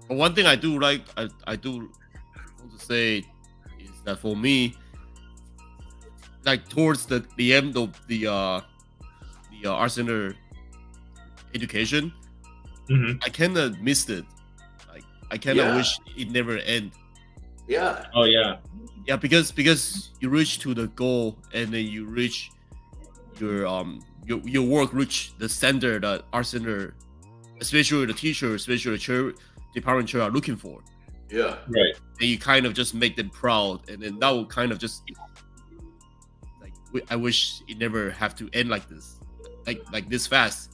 But one thing I do like, I do want to say is that for me, like towards the end of the art center education, Hmm. I kind of missed it. Like I kind of Yeah. wish it never end. Yeah. Oh yeah. Yeah, because you reach to the goal and then you reach your work reach the standard that art center, especially the teacher, especially the chair, department chair are looking for. Yeah. Right. And you kind of just make them proud, and then that will kind of just like I wish it never have to end like this, like this fast.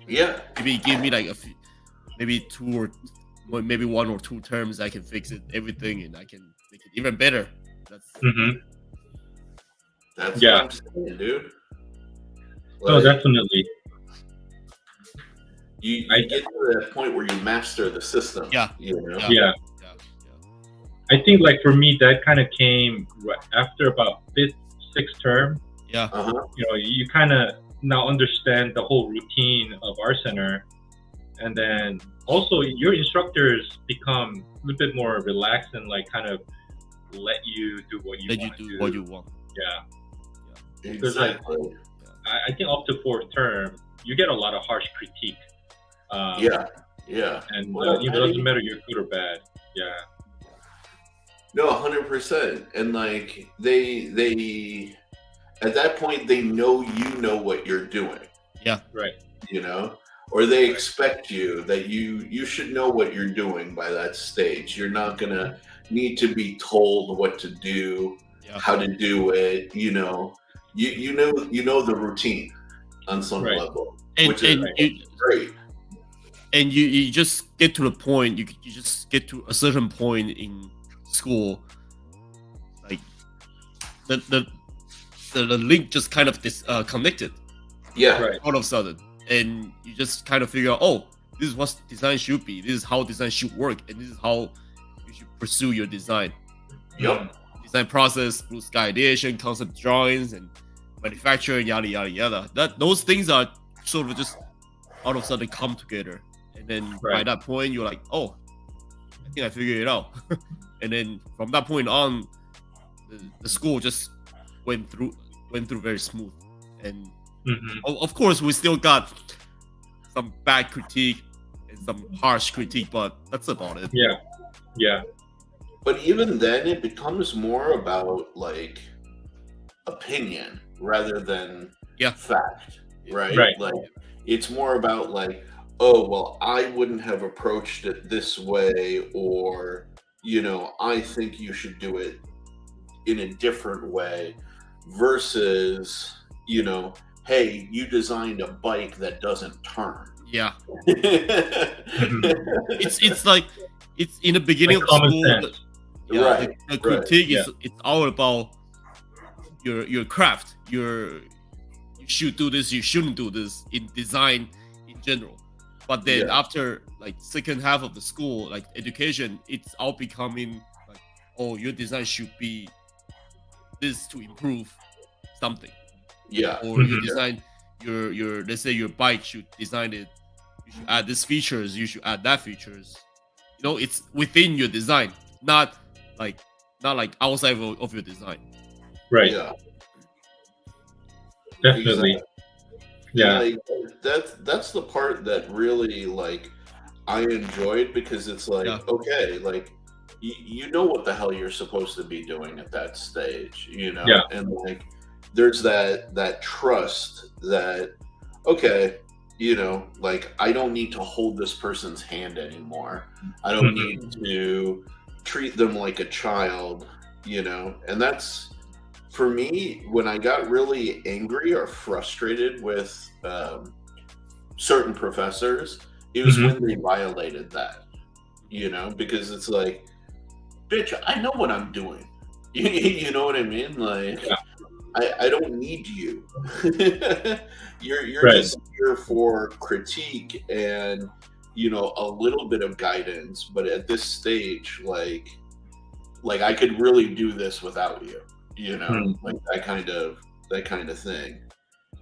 Yeah. Maybe give me like maybe maybe 1 or 2 terms I can fix it everything and I can make it even better. That's Hmm. That's Yeah. what I'm saying, dude. No, Like, definitely. you get to that point where you master the system. Yeah. You know? Yeah. Yeah. yeah. I think like for me that kind of came after about 5th, 6th term. Yeah. Uh-huh. You know, you kind of now understand the whole routine of our center, and then also your instructors become a little bit more relaxed and like kind of let you do what you Let you want to do what you want. Yeah. Exactly. I think up to 4th term you get a lot of harsh critique. Yeah. Yeah. And Well, it doesn't matter you're good or bad. Yeah. No, 100%. And like they at that point they know you know what you're doing. Yeah. Right. You know, or they expect you that you should know what you're doing by that stage. You're not gonna need to be told what to do, Yeah. how to do it. You know, you know the routine on some Right. level, And which is great. and you just get to the point. You just get to a certain point in school, like the link just kind of connected Yeah, Right. all of a sudden, and you just kind of figure out, oh, this is what design should be. This is how design should work, and this is how you should pursue your design. Yep. Design process, blue sky ideation, concept drawings, and manufacturing, yada yada yada. Those things are sort of just all of a sudden come together, and then by Right. that point you're like, oh, I think I figured it out. And then from that point on, the school just went through very smooth. And Hmm. of course we still got some bad critique and some harsh critique, but that's about it. Yeah. Yeah. But even then, it becomes more about like opinion rather than Yeah. fact, right? Right. Like it's more about like, oh well, I wouldn't have approached it this way, or you know, I think you should do it in a different way, versus you know, hey, you designed a bike that doesn't turn. Yeah, Mhm. it's like it's in the beginning Like of common school. sense. Yeah, Right, the critique yeah. is it's all about your craft. You should do this, you shouldn't do this in design in general. But then Yeah. after like second half of the school, like education, it's all becoming like, oh, your design should be this to improve something, Yeah, or your Mhm. design, your let's say your bike should design it. You should add these features. You should add that features. You know, it's within your design, not like outside of your design. Right. yeah. Definitely. Exactly. Yeah. Like, that's the part that really like I enjoyed, because it's like, Yeah. okay, like you know what the hell you're supposed to be doing at that stage, you know? Yeah. And like there's that trust that, okay, you know, like I don't need to hold this person's hand anymore. I don't Mhm. need to treat them like a child, you know? And that's, for me, when I got really angry or frustrated with certain professors, it was Mhm. when they violated that, you know, because it's like, bitch, I know what I'm doing. You know what I mean? Like, Yeah. I don't need you. You're Right. just here for critique and, you know, a little bit of guidance. But at this stage, like I could really do this without you. You know, Hmm. like that kind of thing.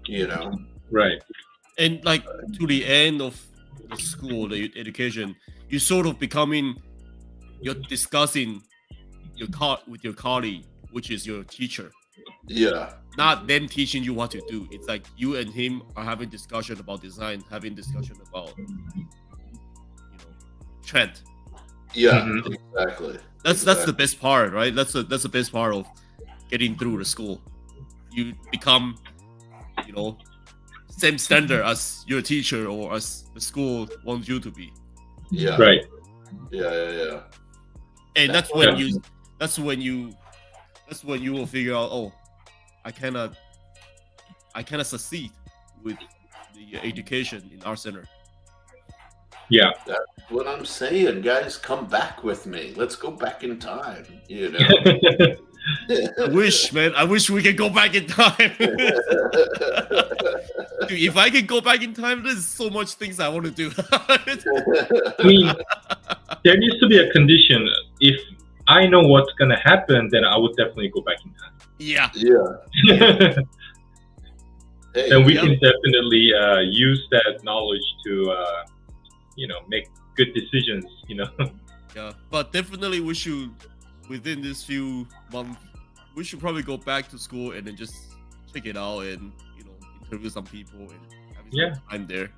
You know, Right. And like to the end of the school, the education, you sort of becoming, you're discussing with your colleague, which is your teacher. Yeah. Not them teaching you what to do. It's like you and him are having discussion about design, having discussion about trend. Yeah. Mhm. Exactly. That's the best part, right? That's the best part of getting through the school. You become, same standard as your teacher or as the school wants you to be. Yeah. Right. Yeah. And that's Yeah. when you will figure out, oh, I cannot succeed with the education in our center. Yeah. That's what I'm saying, guys. Come back with me. Let's go back in time. You know. I wish we could go back in time. Dude, if I could go back in time, there's so much things I want to do. I mean, there needs to be a condition. If I know what's gonna happen, then I would definitely go back in time. Yeah. Yeah. Hey, And we Yep. can definitely use that knowledge to, make good decisions. Yeah, but definitely we should, within this few months, we should probably go back to school and then just check it out and interview some people and have Yeah. some time there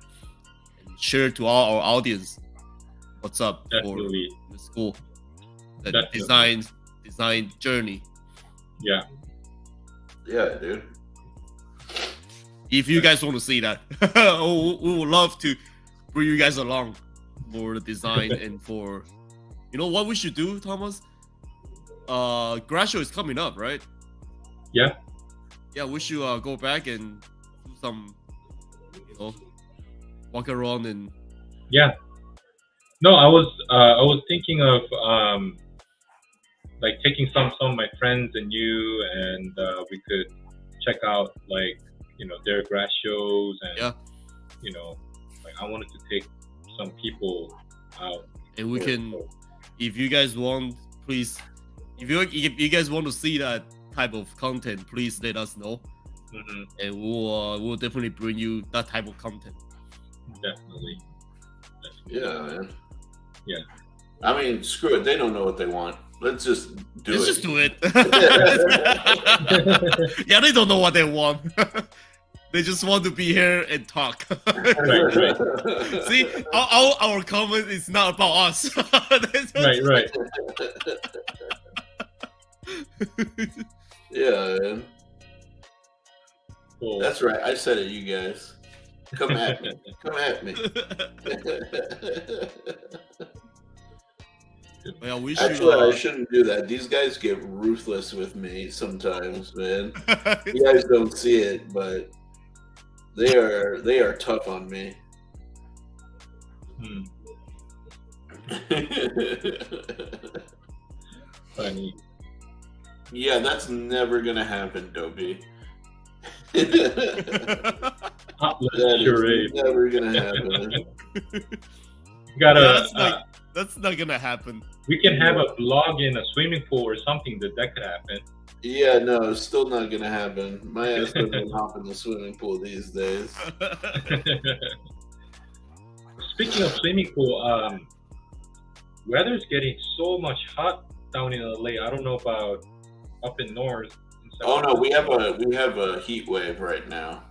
and share to all our audience what's up Definitely. for the school, the Definitely. design journey. Yeah. Yeah, dude. If you guys want to see that, we would love to bring you guys along for the design and for, what we should do, Thomas. Grad show is coming up, right? Yeah. Yeah, we should go back and do some, walk around and. Yeah. No, I was thinking of like taking some of my friends and you, and we could check out their grad shows, and Yeah. like I wanted to take some people out. And we can, if you guys want, please, if you guys want to see that type of content, please let us know, Mhm. and we'll definitely bring you that type of content. Definitely. Yeah, man. Yeah. I mean, screw it. They don't know what they want. Let's just do Let's it. just do it. Yeah, they don't know what they want. They just want to be here and talk. Right. See, our comment is not about us. Right. Yeah, man. Cool. That's right. I said it, you guys. Come at me. Come at me. Well, we should. Actually, I shouldn't do that. These guys get ruthless with me sometimes, man. You guys don't see it, but they are tough on me. Hmm. Funny. Yeah, that's never gonna happen, Dopey. Heartless Sherif. Never gonna happen. Gotta. That's not gonna happen. We can have a vlog in a swimming pool or something that could happen. Yeah, no, it's still not gonna happen. My ass doesn't hop in the swimming pool these days. Speaking of swimming pool, weather's getting so much hot down in LA. I don't know about up in north. Oh no, we have a heat wave right now.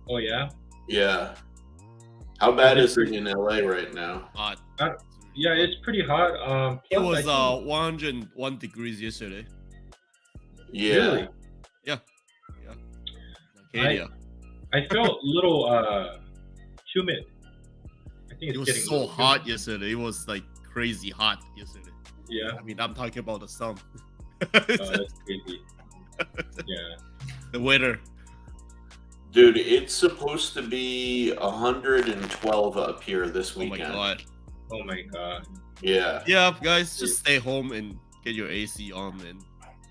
Oh yeah. Yeah. How bad is it in LA right now? Hot. Yeah, it's pretty hot. It Plus, was I think- 101 degrees yesterday. Yeah. Really? Arcadia. I felt a little humid. I think it's It was getting a so little hot humid. yesterday. It was like crazy hot yesterday. Yeah. I mean, I'm talking about the sun. That's crazy. Yeah. The weather. Dude, it's supposed to be 112 up here this Oh my weekend. god. Oh my god. Yeah. Yeah, guys, just stay home and get your AC on, and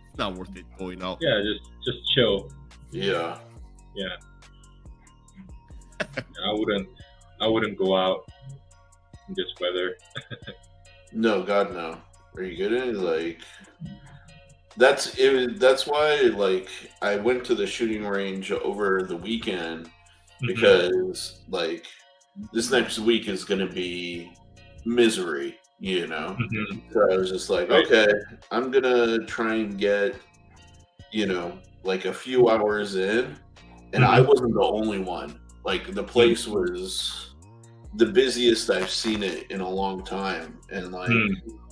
it's not worth it going out. Yeah, just chill. Yeah. Yeah. I wouldn't go out in this weather. No, God no. Are you kidding? Like that's it. That's why like I went to the shooting range over the weekend because like this next week is gonna be misery, you know. Mhm. So I was just like, Right. okay, I'm gonna try and get you know, like a few hours in, and I wasn't the only one. Like the place was the busiest I've seen it in a long time, and like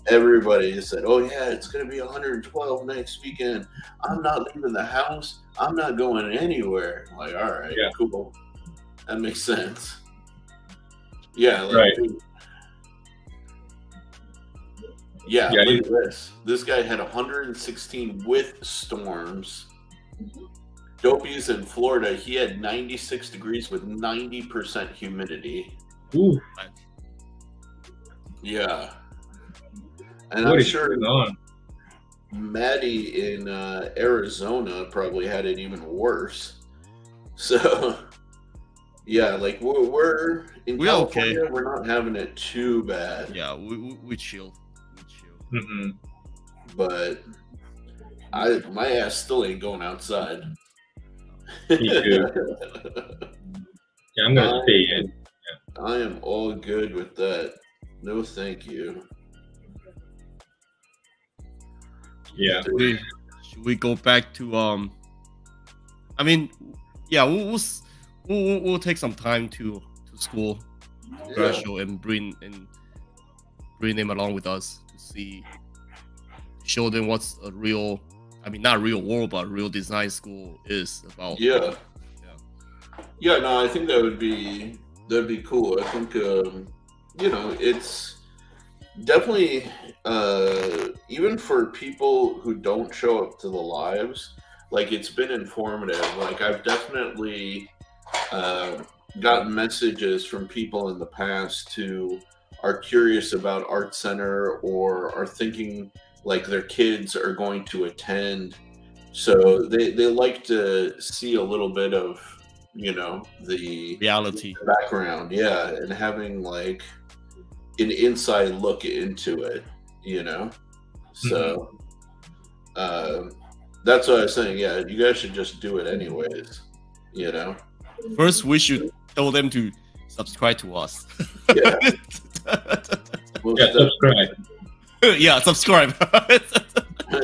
everybody said, "Oh yeah, it's gonna be 112 next weekend. I'm not leaving the house. I'm not going anywhere." I'm like, all right, Yeah. cool, that makes sense. Yeah, like, Right. dude, yeah, Yeah. look at this. This guy had 116 with storms. Dopey's in Florida. He had 96 degrees with 90% humidity. Ooh, Yeah. And what I'm is sure going on? Maddie in Arizona probably had it even worse. So, yeah, like we're in We're California, okay. we're not having it too bad. Yeah, we chill. We chill. Hmm. But my ass still ain't going outside. Me too. Yeah, I'm gonna stay I, in. I am all good with that. No, thank you. Yeah. Should we go back to I mean, yeah, we'll take some time to school, Yeah. graduate, and bring them along with us to show them what's a real, I mean, not real world, but real design school is about. Yeah. Yeah, no, I think that'd be cool. I think it's definitely even for people who don't show up to the lives, like it's been informative. Like I've definitely gotten messages from people in the past who are curious about Art Center or are thinking like their kids are going to attend. So they like to see a little bit of, the Reality. background, yeah, and having like an inside look into it, So that's what I was saying. Yeah, you guys should just do it anyways, First, we should tell them to subscribe to us. Yeah. Yeah, subscribe. Yeah, subscribe.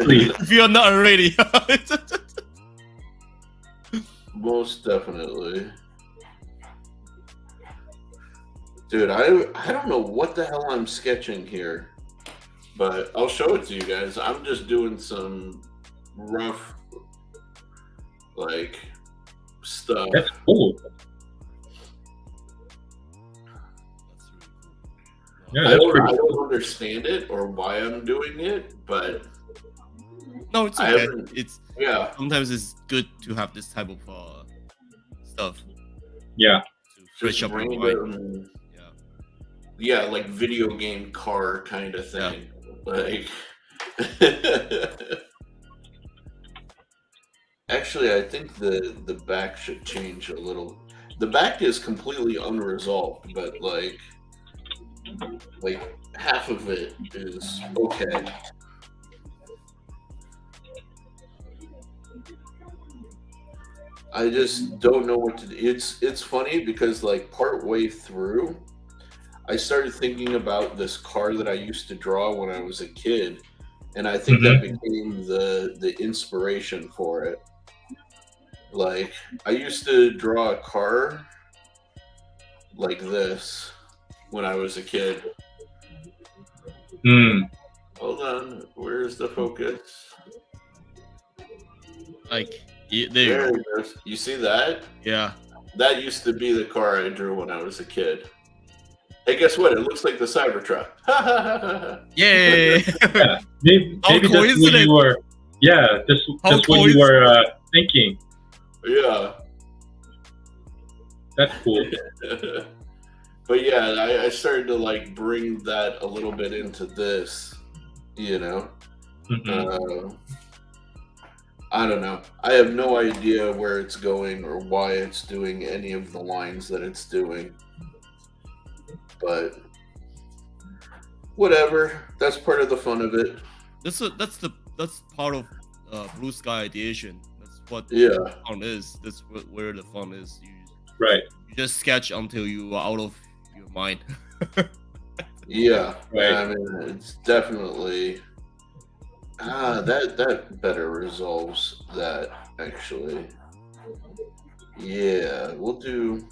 Please. If you're not already. Most definitely. Dude, I don't know what the hell I'm sketching here, but I'll show it to you guys. I'm just doing some rough, like, stuff. That's cool. Yeah, I that's don't pretty cool. understand it or why I'm doing it, but No, it's I okay. haven't- It's yeah, sometimes it's good to have this type of stuff Yeah. to fresh just up your mind. random, Yeah. yeah, like video game car kind of thing. Like, actually, I think the back should change a little. The back is completely unresolved, but like half of it is okay. I just don't know what to do. It's funny because like part way through, I started thinking about this car that I used to draw when I was a kid, and I think that became the inspiration for it. Like I used to draw a car like this when I was a kid. Hold on, where's the focus? Like there There you go. it goes. You see that? Yeah. That used to be the car I drew when I was a kid. Hey, guess what? It looks like the Cybertruck. Yay! Yeah. Maybe How that's what coincident. you were. Yeah, just How what you were thinking. Yeah. That's cool. But yeah, I started to like bring that a little bit into this, I don't know. I have no idea where it's going or why it's doing any of the lines that it's doing. But whatever. That's part of the fun of it. That's part of Blue Sky Ideation. That's what Yeah. fun is. That's where the fun is. Right. You just sketch until you are out of your mind. Yeah. Right. I mean, it's definitely That better resolves that actually. Yeah, we'll do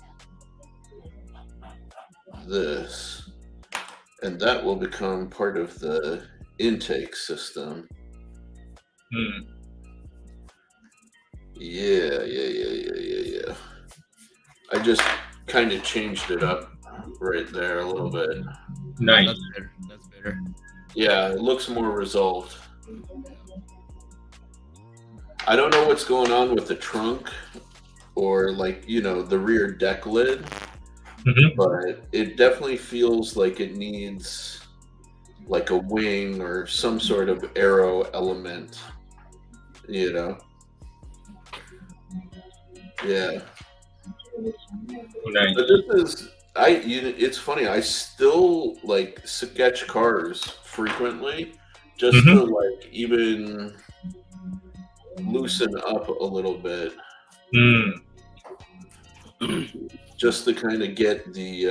this, and that will become part of the intake system. Hmm. Yeah. I just kind of changed it up right there a little bit. Nice. That's better. That's better. Yeah, it looks more resolved. I don't know what's going on with the trunk or like, the rear deck lid, Hmm. but it definitely feels like it needs like a wing or some sort of aero element, you know. Yeah. Nice. But this is it's funny, I still like sketch cars frequently just to Hmm. like even loosen up a little bit, Mm. just to kind of get the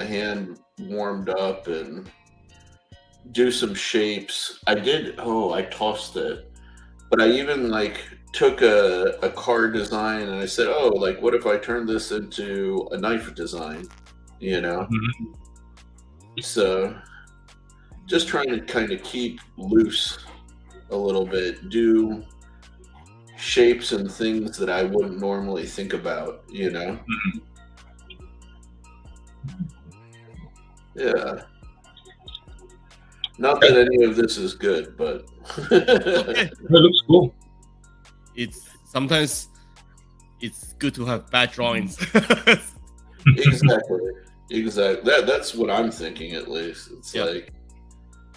hand warmed up and do some shapes. I tossed it, but I even like took a car design and I said, oh, like what if I turn this into a knife design, you know? Hmm. So just trying to kind of keep loose a little bit, do shapes and things that I wouldn't normally think about, you know? Yeah. Not that any of this is good, but Okay. It looks cool. It's sometimes it's good to have bad drawings. exactly. Exactly. That's what I'm thinking at least. It's Yeah, like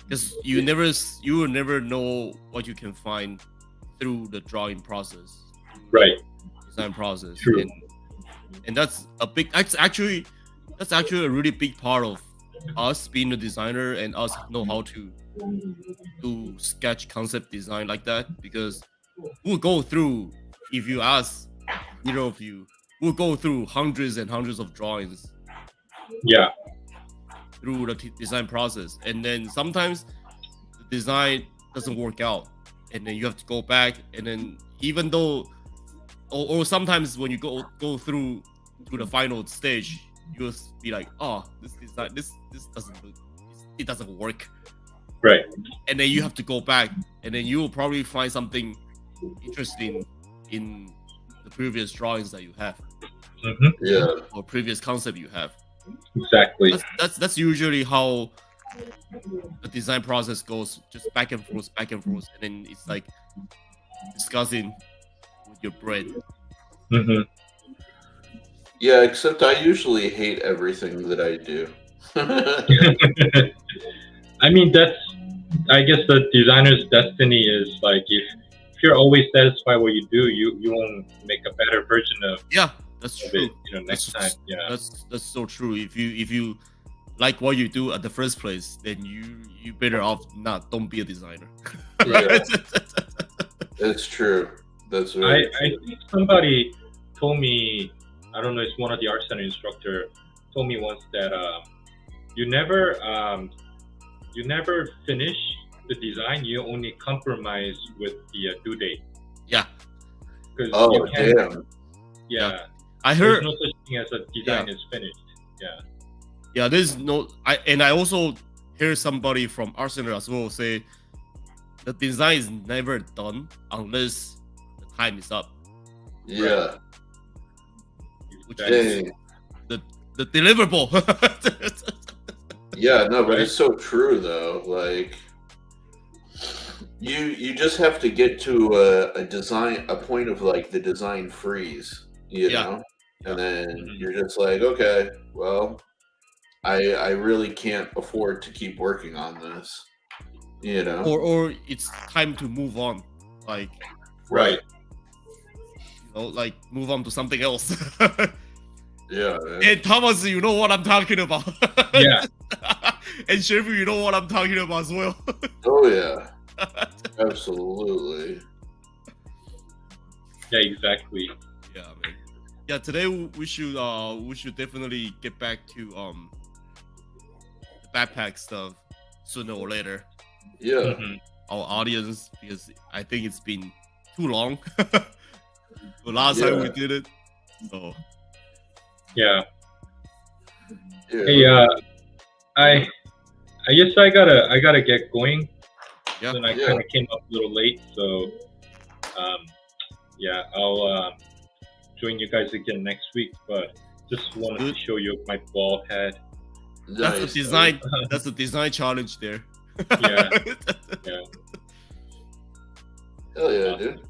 because you will never know what you can find through the drawing process, through Right. the design process, True. and that's actually a really big part of us being a designer and us know how to sketch concept design like that, because we'll go through, if you ask either of you, we'll go through hundreds and hundreds of drawings Yeah. through the design process, and then sometimes the design doesn't work out, and then you have to go back, and then even though, or sometimes when you go through to the final stage, you'll be like, oh, this design, this doesn't look, it doesn't work, Right. and then you have to go back, and then you will probably find something interesting in the previous drawings that you have, Hmm. yeah. or previous concept you have. Exactly. That's usually how the design process goes, just back and forth, and then it's like discussing with your brain. Hmm. Yeah, except I usually hate everything that I do. I mean, I guess the designer's destiny is like if you're always satisfied what you do, you won't make a better version Yeah, that's of true. it, next time. Yeah. That's so true. If you like what you do at the first place, then you better off not. Don't be a designer. Yeah, it's true. That's I, very I true. think somebody told me, I don't know, it's one of the art center instructor told me once that you never finish the design. You only compromise with the due date Yeah, because Oh, you can. damn. Yeah, I there's heard. no such thing as a design is finished. Yeah. Yeah, there's no. I also hear somebody from Arsenal as well say the design is never done unless the time is up, Yeah. which Exactly. is Dang. the deliverable. Yeah, no, but Right. it's so true though. Like you just have to get to a point of like the design freeze, Yeah, yeah. and then Mhm. you're just like, okay, well, I really can't afford to keep working on this, you know. Or it's time to move on, like, Right. like move on to something else. Yeah, man. And Thomas, you know what I'm talking about. Yeah. And Sherif, you know what I'm talking about as well. Oh yeah, absolutely. Yeah. Exactly. Yeah, man. Yeah, today we should definitely get back to the backpack stuff sooner or later. Yeah. our audience, because I think it's been too long. The last time we Yeah. did it, so Yeah. Yeah. Hey, I guess I gotta get going. yeah, And I Yeah. kind of came up a little late, so yeah, I'll join you guys again next week. But just wanted good. to show you my bald head. That's a Nice. design. That's a design challenge there. Yeah. Yeah. Hell yeah, dude.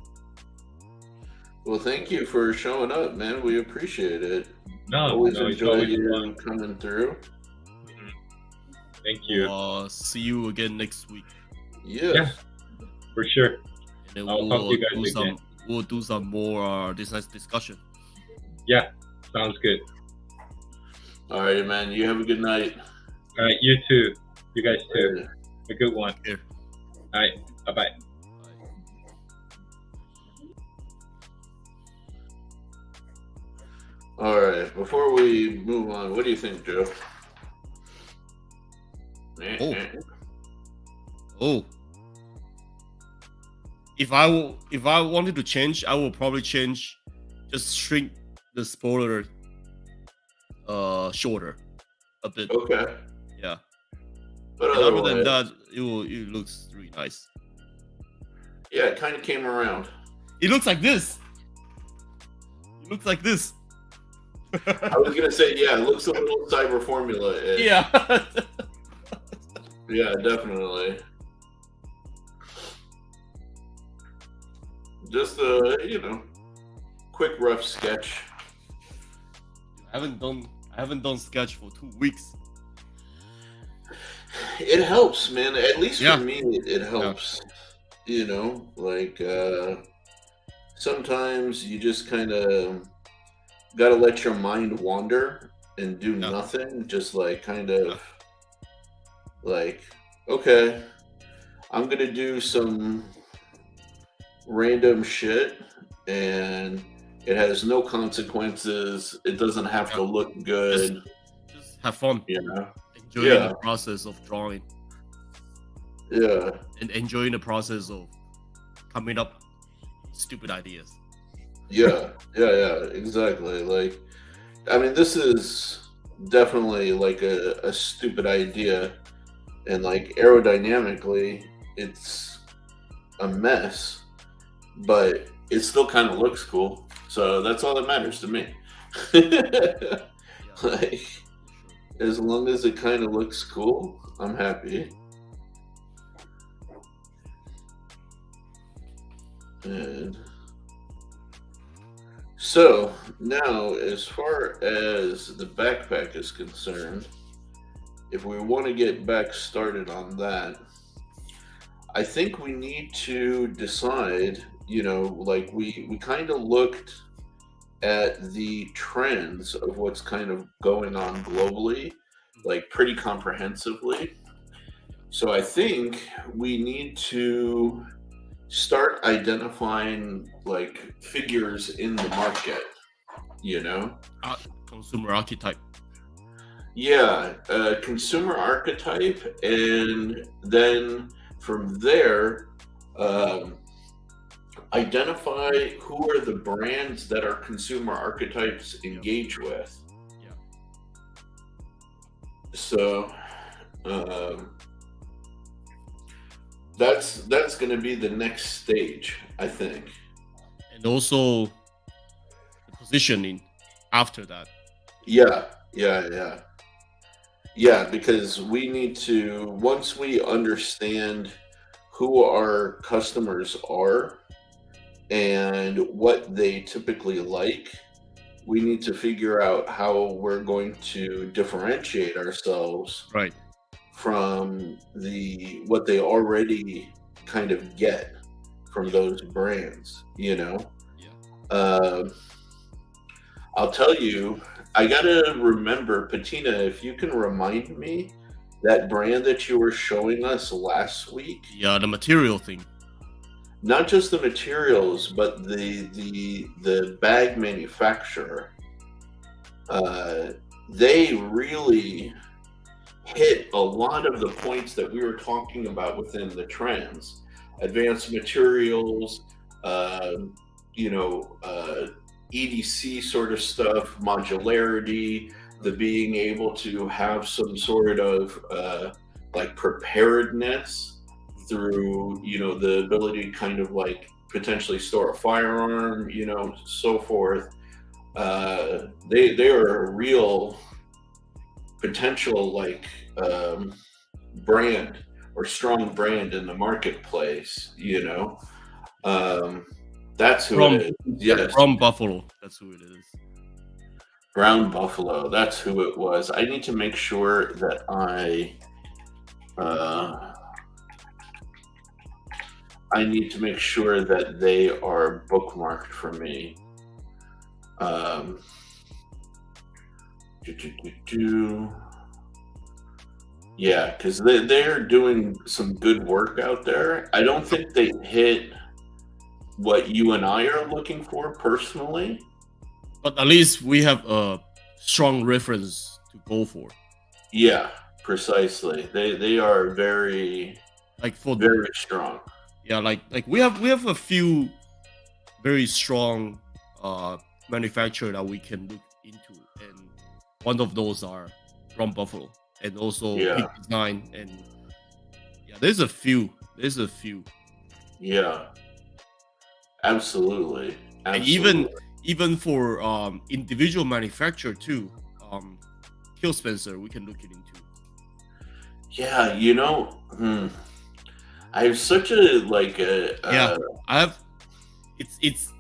Well, thank you for showing up, man. We appreciate it. No, Always no, it's enjoy always you fun. coming through. Mhm. Thank you. We'll see you again next week, Yes. Yeah. For sure. and then I'll talk to you guys again. We'll do some more design discussion. Yeah, sounds good. All right, man. You have a good night. All right, you too. You guys too. Later. A good one. Here. All right, bye bye. All right. Before we move on, what do you think, Joe? Oh. Oh. If I wanted to change, I will probably change, just shrink the spoiler shorter a bit. Okay. Yeah. But And other than otherwise, that, it looks really nice. yeah, it kind of came around. It looks like this. It looks like this. I was gonna say, yeah, it looks a little Cyber Formula. Yeah. Yeah, definitely. Just a quick rough sketch. I haven't done sketch for 2 weeks. It helps, man. At least Yeah. for me, it helps. Like sometimes you just kind of got to let your mind wander and do Yeah. nothing. Just like kind of like, okay, I'm gonna do some random shit, and it has no consequences. It doesn't have to look good. Just have fun. Enjoying Yeah. the process of drawing Yeah. and enjoying the process of coming up with stupid ideas. Yeah, exactly. Like, I mean, this is definitely like a stupid idea, and like aerodynamically, it's a mess, but it still kind of looks cool. So that's all that matters to me. Like, as long as it kind of looks cool, I'm happy. And so now, as far as the backpack is concerned, if we want to get back started on that, I think we need to decide, like we kind of looked at the trends of what's kind of going on globally, like pretty comprehensively. So I think we need to start identifying like figures in the market, Consumer archetype. Yeah, consumer archetype, and then from there, identify who are the brands that our consumer archetypes engage with. Yeah. So that's going to be the next stage, I think. And also the positioning after that. Yeah, because we need to, once we understand who our customers are and what they typically like, we need to figure out how we're going to differentiate ourselves Right. from what they already kind of get from those brands, Yeah. I'll tell you, I gotta remember, Patina, if you can remind me that brand that you were showing us last week. Yeah, the material thing. Not just the materials, but the bag manufacturer. They really hit a lot of the points that we were talking about within the trends, advanced materials, uh, EDC sort of stuff, modularity, the being able to have some sort of like preparedness through, the ability to kind of like potentially store a firearm, so forth. They are a real potential like brand or strong brand in the marketplace. That's who it is. Yes, From Buffalo. That's who it is. Brown Buffalo. That's who it was. I need to make sure that I need to make sure that they are bookmarked for me. Do, do, do, do. Yeah, because they're doing some good work out there. I don't think they hit what you and I are looking for personally. But at least we have a strong reference to go for. Yeah, precisely. They are very Like for very strong. Yeah, like we have a few very strong manufacturer that we can look into, and one of those are from Buffalo, and also Peak Design, and there's a few. Yeah, absolutely. And even for individual manufacturer too, Kill Spencer, we can look it into. Yeah, I have such a like a I have.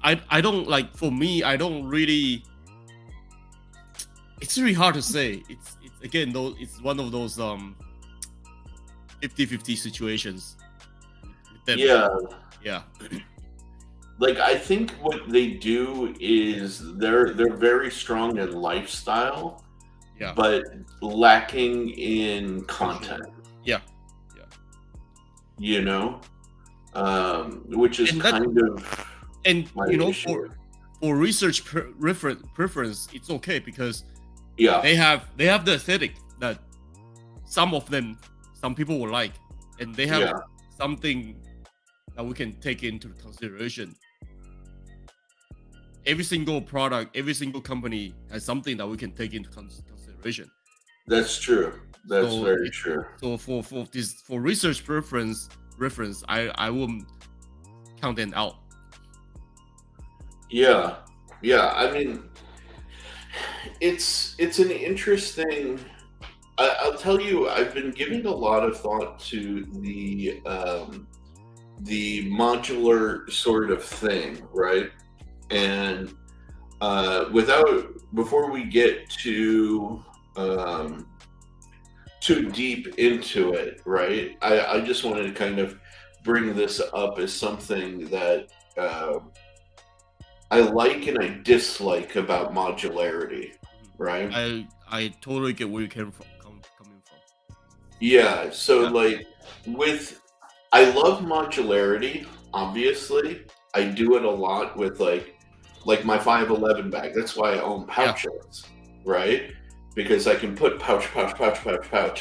I don't like, for me, I don't really. It's really hard to say. It's again though, it's one of those 50-50 situations. Yeah. Yeah. Like, I think what they do is they're very strong in lifestyle, but lacking in content. Yeah. Which is kind of my issue. For research preference, it's okay because Yeah. they have the aesthetic that some people will like, and they have something that we can take into consideration. Every single product, every single company has something that we can take into consideration. That's true. That's very true. So for research reference, I won't count them out. Yeah. I mean, it's an interesting. I'll tell you, I've been giving a lot of thought to the modular sort of thing, right? And before we get too deep into it, right? I just wanted to kind of bring this up as something that I like and I dislike about modularity, right? I totally get where you coming from. Yeah, so I love modularity, obviously. I do it a lot with like my 511 bag. That's why I own pouches, right? Because I can put pouch,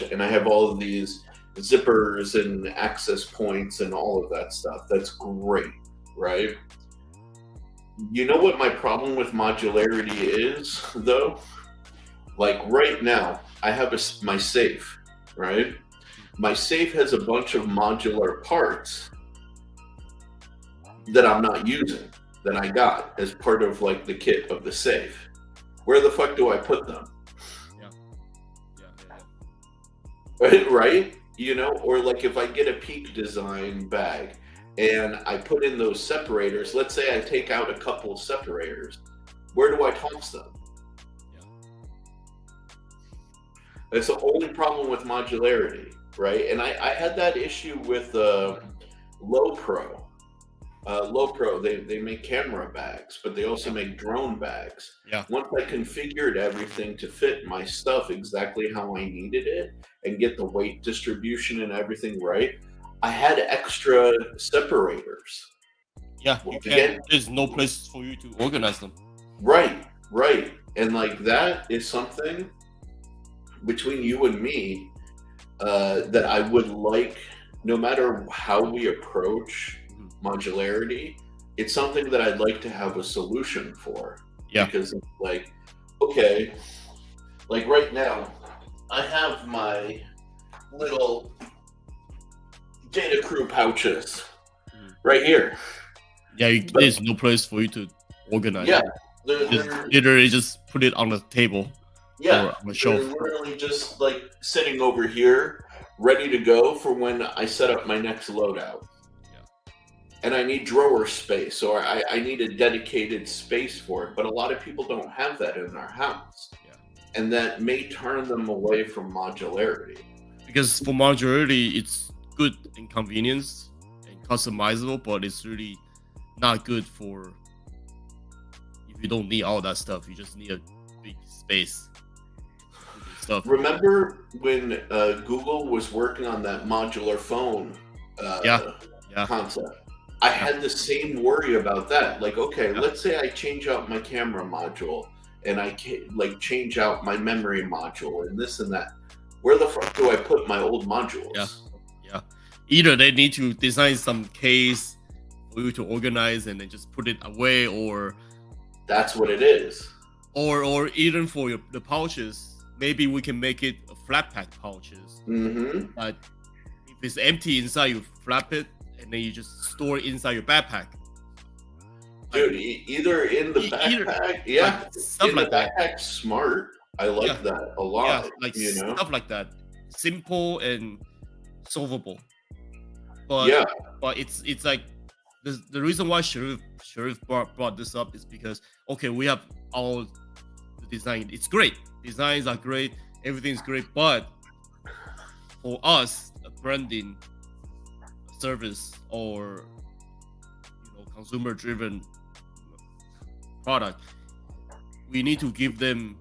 and I have all of these zippers and access points and all of that stuff. That's great, right? You know what my problem with modularity is, though? Like right now, I have my safe, right? My safe has a bunch of modular parts that I'm not using, that I got as part of like the kit of the safe. Where the fuck do I put them? Right? Or like if I get a Peak Design bag and I put in those separators, let's say I take out a couple of separators, where do I toss them? That's the only problem with modularity, right? And I had that issue with Low Pro. Low Pro, they make camera bags, but they also make drone bags. Yeah. Once I configured everything to fit my stuff exactly how I needed it and get the weight distribution and everything right, I had extra separators. Yeah, you can't. There's no place for you to organize them. Right. And like that is something between you and me that I would like, no matter how we approach Mhm. modularity, it's something that I'd like to have a solution for. Yeah. Because it's like, okay, like right now, I have my little data crew pouches Mhm. right here. Yeah, But there's no place for you to organize yeah, it. they're, Just they're literally just put it on the table yeah, or on the they're shelf. literally just like sitting over here, ready to go for when I set up my next loadout. Yeah. And I need drawer space, or I need a dedicated space for it. But a lot of people don't have that in their house. Yeah. And that may turn them away from modularity. Because for modularity, it's good in convenience and customizable, but it's really not good for if you don't need all that stuff. You just need a big space to put your stuff. Remember when Google was working on that modular phone Yeah. Yeah. concept? I had the same worry about that. Like, okay, Yeah. let's say I change out my camera module and I like change out my memory module and this and that. Where the fuck do I put my old modules? Yeah. Yeah. Either they need to design some case for you to organize and then just put it away, or That's what it is. even for the pouches, maybe we can make it a flat pack pouches. Mm-hmm. But if it's empty inside, you flap it and then you just store it inside your backpack. Dude, either in the backpack, yeah, like stuff in like the that. backpack, smart. I like Yeah. that a Yeah, lot. like You know, stuff like that, simple and solvable. But yeah, it's like the reason why Sherif brought this up is because okay, we have all the design. It's great. Designs are great. Everything's great. But for us, a branding service or consumer driven product, we need to give them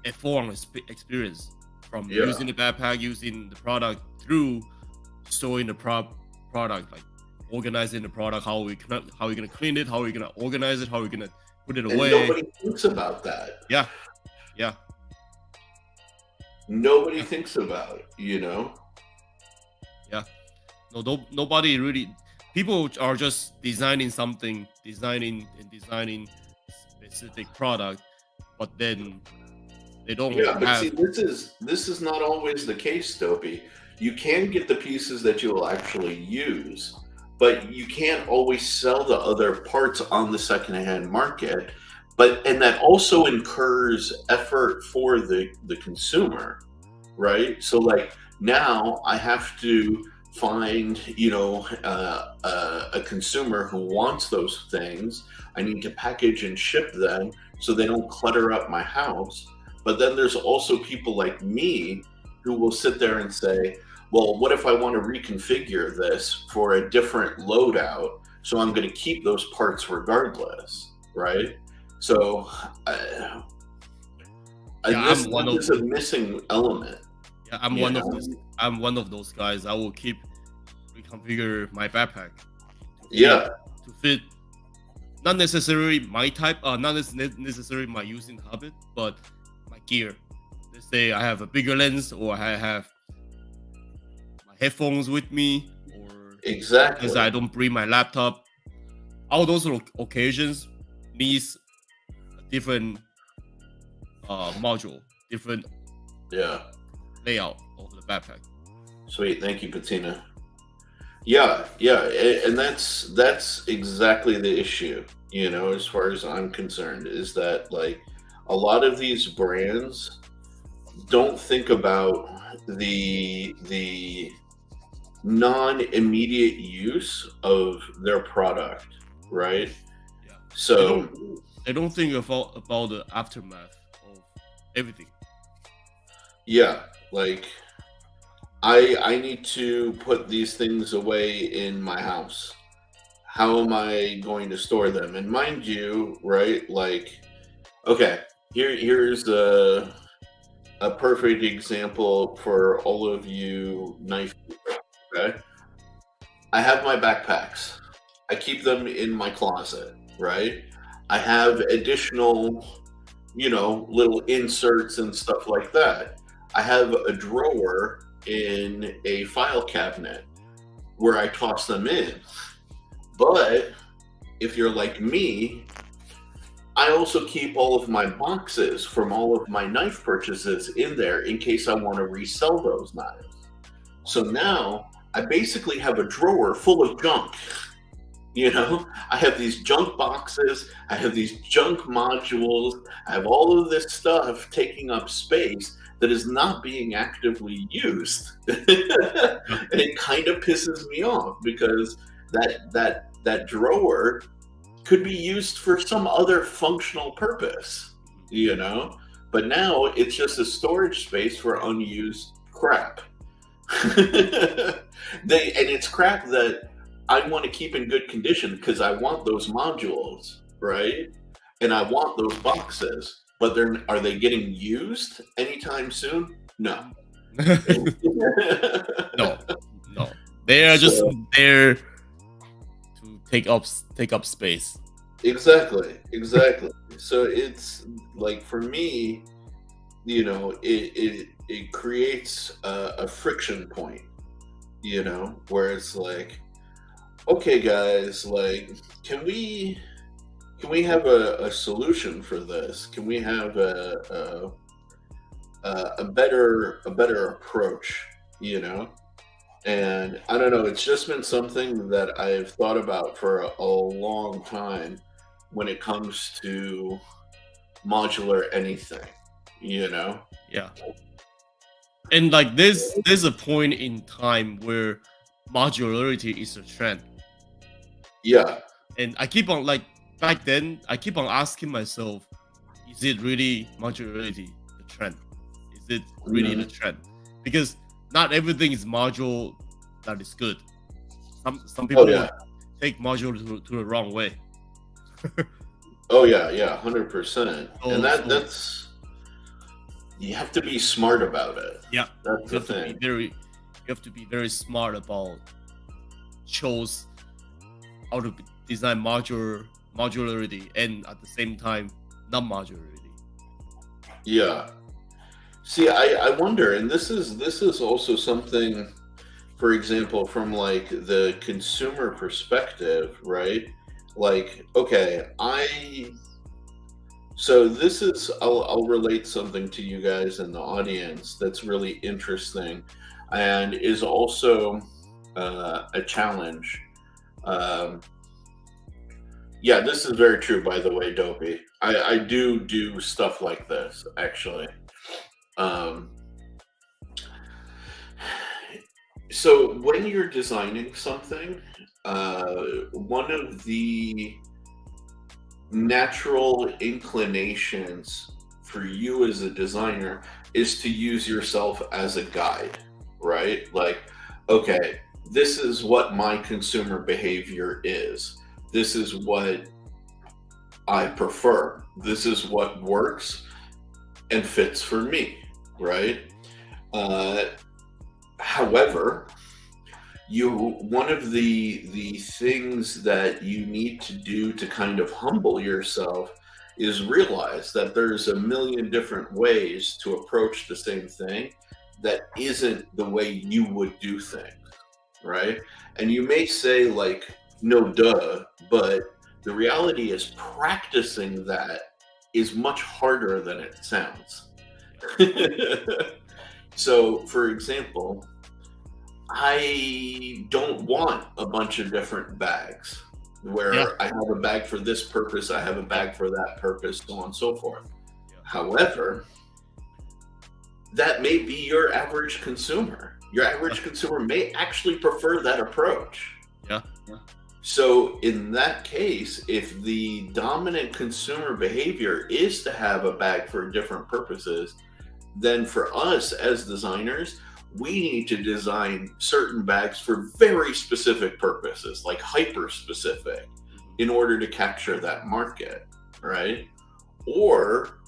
a full experience from Yeah. using the backpack, using the product through storing the product, like organizing the product, how we gonna clean it, how we gonna organize it, how we gonna put it and away. nobody thinks about that. Yeah. Nobody thinks about it. You know, No, nobody really. People are just designing specific product, but then they don't yeah. But have. see, this is not always the case, Dopey. You can get the pieces that you will actually use, but you can't always sell the other parts on the secondhand market. And that also incurs effort for the consumer, right? So like now I have to find a consumer who wants those things. I need to package and ship them so they don't clutter up my house. But then there's also people like me who will sit there and say, well, what if I want to reconfigure this for a different loadout? So I'm going to keep those parts regardless, right? So Yeah, this I'm one is a missing element. Yeah, I'm You one know? of those. I'm one of those guys. I will keep reconfigure my backpack Yeah, to fit not necessarily my type, not necessarily my using habit, but my gear. Let's say I have a bigger lens, or I have my headphones with me, or exactly. because I don't bring my laptop. All those occasions needs a different module, different Yeah. layout of the backpack. Sweet. Thank you, Patina. Yeah, and that's exactly the issue, as far as I'm concerned, is that like a lot of these brands don't think about the non-immediate use of their product, right? Yeah. So They don't think about the aftermath of everything. yeah, like I need to put these things away in my house. How am I going to store them? And mind you, right, like, okay, here's a perfect example for all of you knife people, okay? I have my backpacks. I keep them in my closet, right? I have additional, little inserts and stuff like that. I have a drawer in a file cabinet where I toss them in. But if you're like me, I also keep all of my boxes from all of my knife purchases in there in case I want to resell those knives. So now I basically have a drawer full of junk. I have these junk boxes, I have these junk modules, I have all of this stuff taking up space that is not being actively used. And it kind of pisses me off because that drawer could be used for some other functional purpose, but now it's just a storage space for unused crap. And it's crap that I want to keep in good condition because I want those modules, right? And I want those boxes, but are they getting used anytime soon? No. No. They are just there to take up space. Exactly. So it's like, for me, it creates a friction point, where it's like, okay, guys, like, can we have a solution for this? Can we have a better approach? And I don't know. It's just been something that I've thought about for a long time when it comes to modular anything. Yeah. And like there's a point in time where modularity is a trend. Yeah. And I keep on, like, back then, I keep on asking myself, is it really modularity the trend? Is it really the trend? Because not everything is module that is good. Some people take module to the wrong way. Oh yeah, 100%. And that's, you have to be smart about it. Yeah, that's the thing. You have to be very smart about chose how to design modularity and at the same time non-modularity. Yeah. See, I wonder, and this is also something, for example, from like the consumer perspective, right? Like, okay, so this is, I'll relate something to you guys in the audience that's really interesting and is also a challenge. Yeah, this is very true, by the way, Dopey. I do stuff like this, actually. So when you're designing something, one of the natural inclinations for you as a designer is to use yourself as a guide, right? Like, okay, this is what my consumer behavior is. This is what I prefer. This is what works and fits for me, right? However, one of the things that you need to do to kind of humble yourself is realize that there's a million different ways to approach the same thing that isn't the way you would do things, right? And you may say, like, no duh, but the reality is practicing that is much harder than it sounds. So, for example, I don't want a bunch of different bags where I have a bag for this purpose, I have a bag for that purpose, so on and so forth. However, that may be your average consumer. Your average consumer may actually prefer that approach. Yeah. So in that case, if the dominant consumer behavior is to have a bag for different purposes, then for us as designers, we need to design certain bags for very specific purposes, like hyper specific, in order to capture that market, right? Or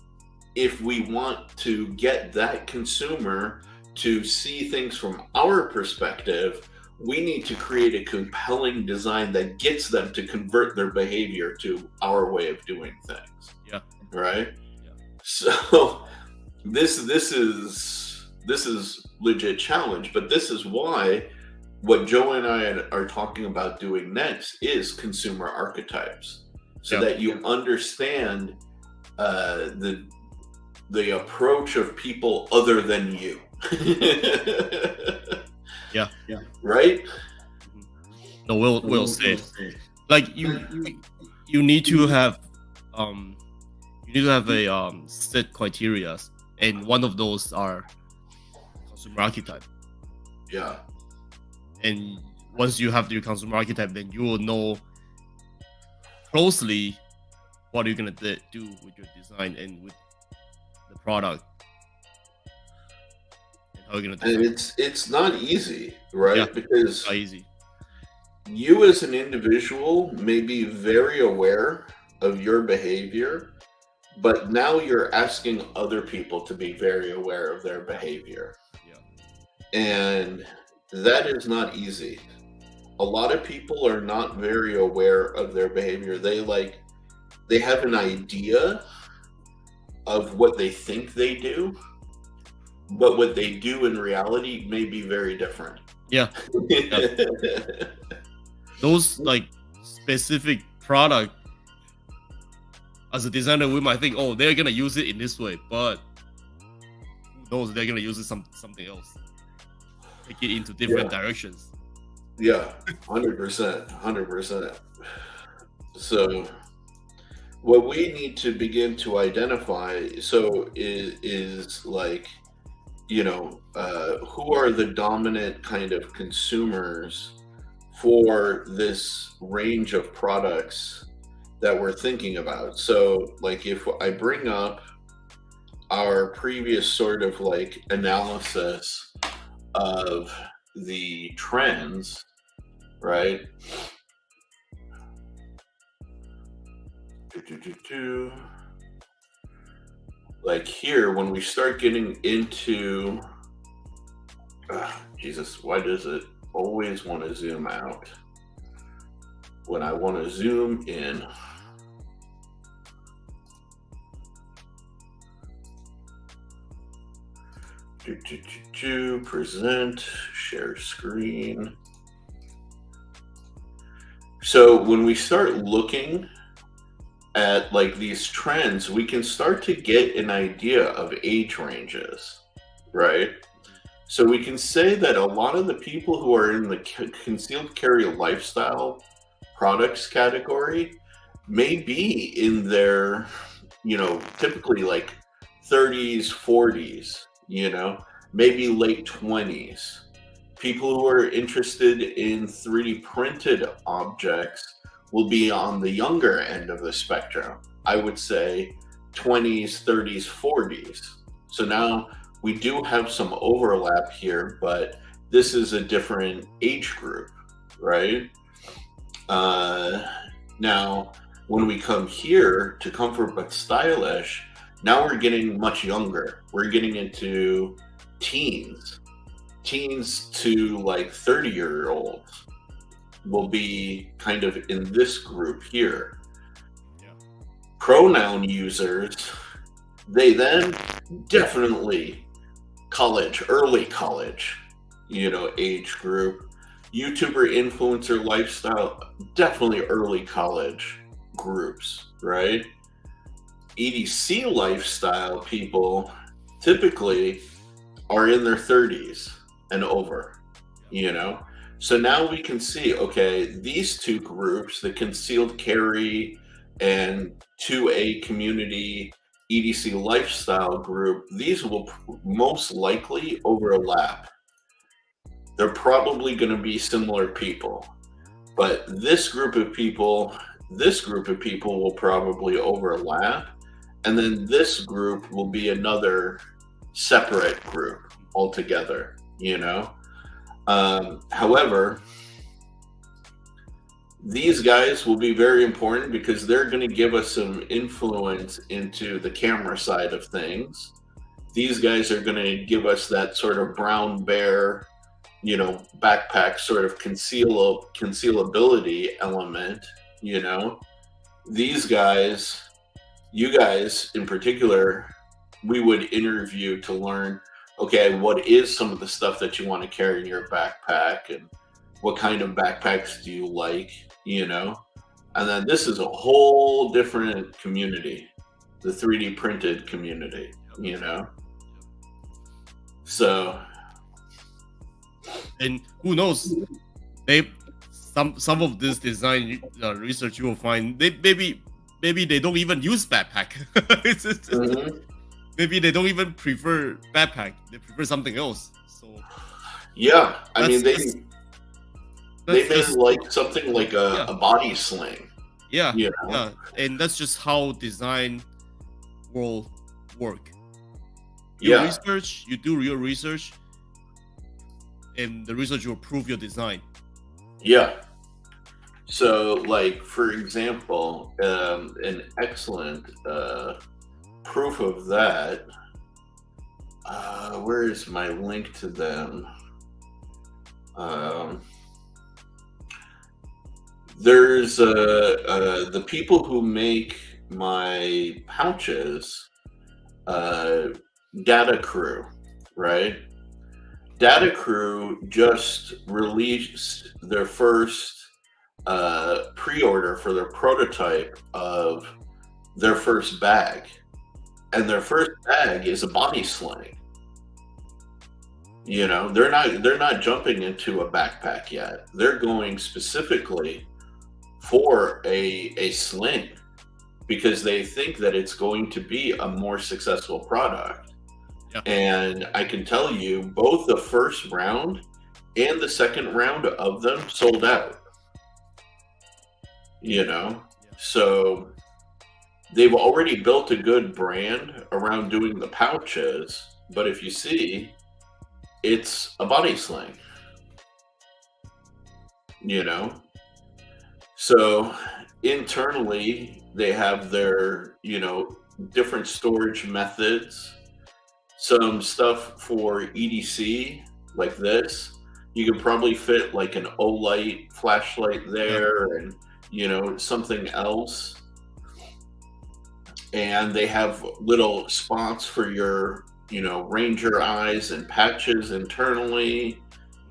if we want to get that consumer to see things from our perspective, we need to create a compelling design that gets them to convert their behavior to our way of doing things. Yeah. Right? Yeah. So this is legit challenge. But this is why what Joe and I are talking about doing next is consumer archetypes, so Yeah. that you understand the approach of people other than you. Yeah. Right? No, we'll say like you need to have a set criteria, and one of those are consumer archetype. Yeah. And once you have your consumer archetype, then you will know closely what you're gonna do with your design and with the product, and how you're gonna And design. it's not easy, right? Yeah, Because not easy. you as an individual may be very aware of your behavior, but now you're asking other people to be very aware of their behavior. Yeah, And that is not easy. A lot of people are not very aware of their behavior. They have an idea of what they think they do, but what they do in reality may be very different. yeah. Those like specific product, as a designer, we might think, oh, they're gonna use it in this way, but who knows? They're gonna use it something else, take it into different directions. Yeah, 100%, 100%. So what we need to begin to identify is like, who are the dominant kind of consumers for this range of products that we're thinking about. So like if I bring up our previous sort of like analysis of the trends, right? Like here, when we start getting into, Jesus, why does it always want to zoom out when I want to zoom in? Present, share screen. So when we start looking at like these trends, we can start to get an idea of age ranges, right? So we can say that a lot of the people who are in the concealed carry lifestyle products category may be in their, typically like 30s, 40s, maybe late 20s. People who are interested in 3D printed objects will be on the younger end of the spectrum. I would say 20s, 30s, 40s. So now we do have some overlap here, but this is a different age group, right? Now, when we come here to Comfort But Stylish, now we're getting much younger. We're getting into teens to like 30-year-olds will be kind of in this group here. Yeah. Pronoun users, they then definitely early college, age group. YouTuber, influencer, lifestyle, definitely early college groups, right? EDC lifestyle people typically are in their 30s and over, So now we can see, okay, these two groups, the concealed carry and 2A community EDC lifestyle group, these will most likely overlap. They're probably going to be similar people, but this group of people will probably overlap, and then this group will be another separate group altogether, However, these guys will be very important because they're going to give us some influence into the camera side of things. These guys are going to give us that sort of brown bear, backpack sort of concealability element, These guys, you guys in particular, we would interview to learn, okay, what is some of the stuff that you want to carry in your backpack, and what kind of backpacks do you like, you know? And then this is a whole different community, the 3D printed community, you know? So, And who knows? They some of this design research you will find they maybe they don't even use backpack. mhm. Maybe they don't even prefer backpack. They prefer something else. So Yeah, I mean, that's they that's made just like something like yeah a body sling, yeah you know? yeah, and that's just how design will work. Yeah, You do your research, and the research will prove your design. yeah. So, like, for example, an excellent proof of that. Where is my link to them? Um, there's the people who make my pouches, uh, Data Crew, right? Data Crew just released their first pre-order for their prototype of their first bag, and their first bag is a body sling. You know, they're not jumping into a backpack yet. They're going specifically for a sling because they think that it's going to be a more successful product. Yeah. And I can tell you, both the first round and the second round of them sold out. You know, Yeah. so they've already built a good brand around doing the pouches. But if you see, it's a body sling. You know, so internally they have their, different storage methods, some stuff for EDC like this. You could probably fit like an Olight flashlight Yeah. there, and something else. And they have little spots for your, ranger eyes and patches internally.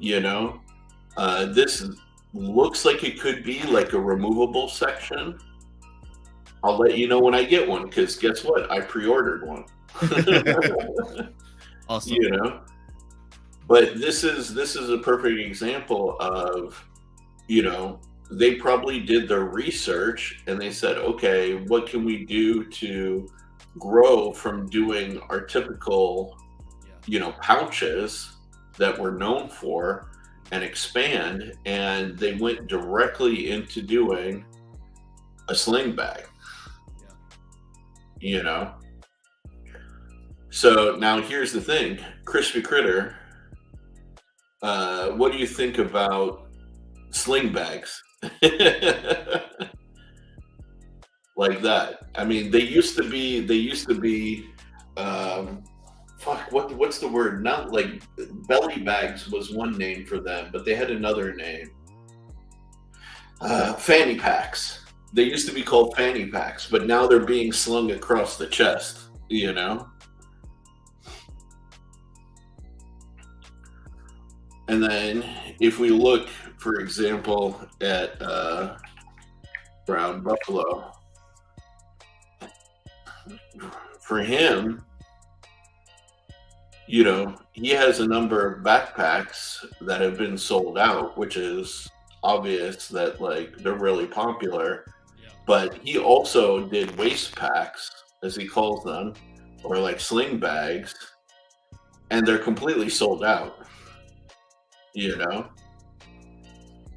This looks like it could be like a removable section. I'll let you know when I get one, because guess what? I pre-ordered one. Awesome. But this is a perfect example of, they probably did their research and they said, okay, what can we do to grow from doing our typical, pouches that we're known for, and expand? And they went directly into doing a sling bag. So now here's the thing, Crispy Critter, what do you think about sling bags? Like that. I mean, they used to be what's the word? Not like belly bags was one name for them, but they had another name. Fanny packs. They used to be called fanny packs, but now they're being slung across the chest, And then if we look, for example, at Brown Buffalo, for him, he has a number of backpacks that have been sold out, which is obvious that like they're really popular. But he also did waist packs, as he calls them, or like sling bags, and they're completely sold out.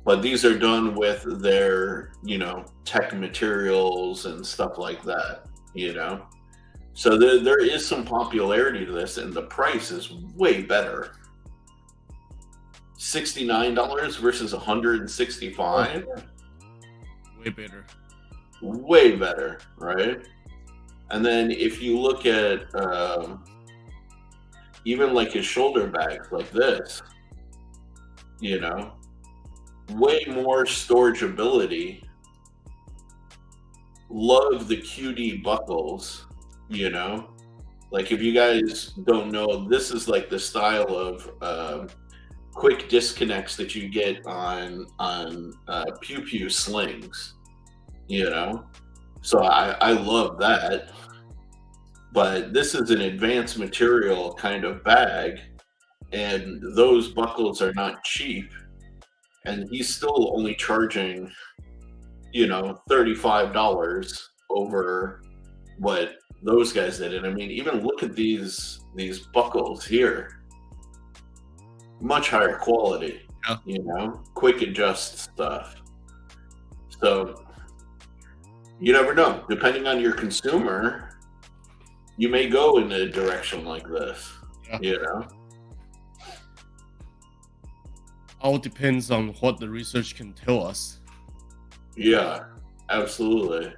But these are done with their, tech materials and stuff like that, So there is some popularity to this, and the price is way better. $69 versus $165. Way better. Way better, right? And then if you look at even like his shoulder bags like this, way more storage ability. Love the QD buckles, Like if you guys don't know, this is like the style of quick disconnects that you get on pew pew slings. You know, so I love that. But this is an advanced material kind of bag, and those buckles are not cheap. And he's still only charging, $35 over what those guys did. And I mean, even look at these buckles here, much higher quality. Yeah. Quick adjust stuff. So you never know. Depending on your consumer, you may go in a direction like this. Yeah. All depends on what the research can tell us. Yeah, absolutely.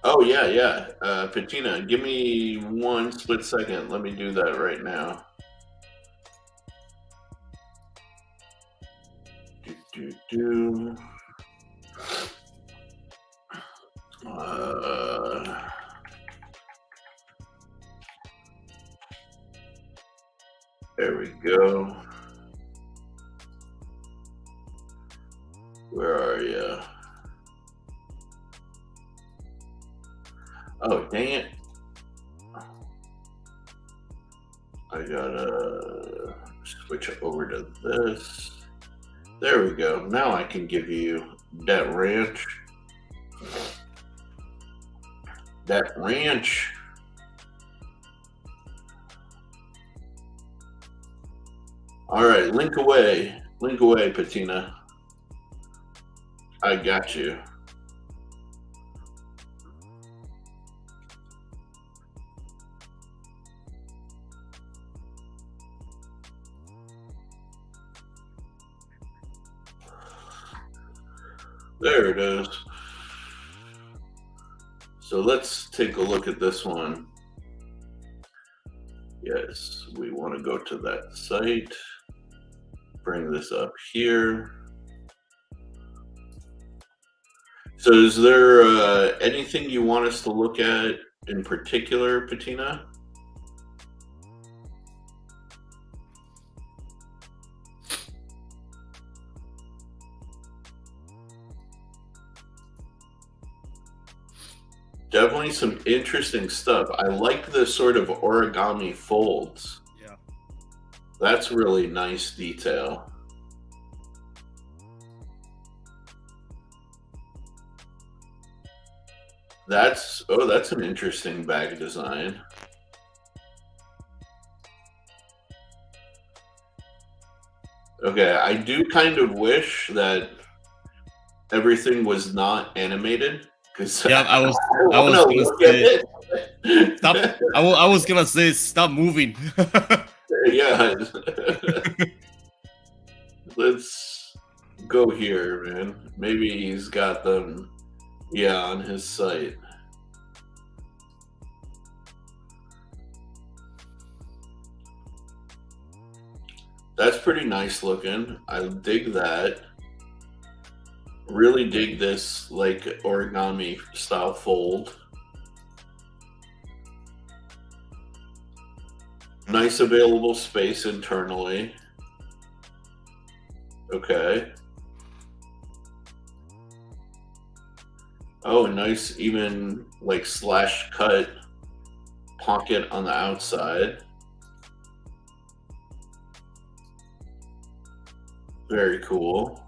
Oh yeah. Patina, give me one split second. Let me do that right now. There we go. Where are you? Oh, dang it. I gotta switch over to this. There we go. Now I can give you that ranch. That ranch. All right, link away. Link away, Patina. I got you. There it is. So let's take a look at this one. Yes, we want to go to that site. Bring this up here. So is there anything you want us to look at in particular, Patina? Definitely some interesting stuff. I like the sort of origami folds. Yeah. That's really nice detail. That's an interesting bag design. Okay, I do kind of wish that everything was not animated. Yeah, I was gonna say stop. I was gonna say stop moving. Yeah. Let's go here, man. Maybe he's got them, on his site. That's pretty nice looking. I dig that. Really dig this like origami style fold. Nice available space internally. Okay. Oh, nice even like slash cut pocket on the outside. Very cool.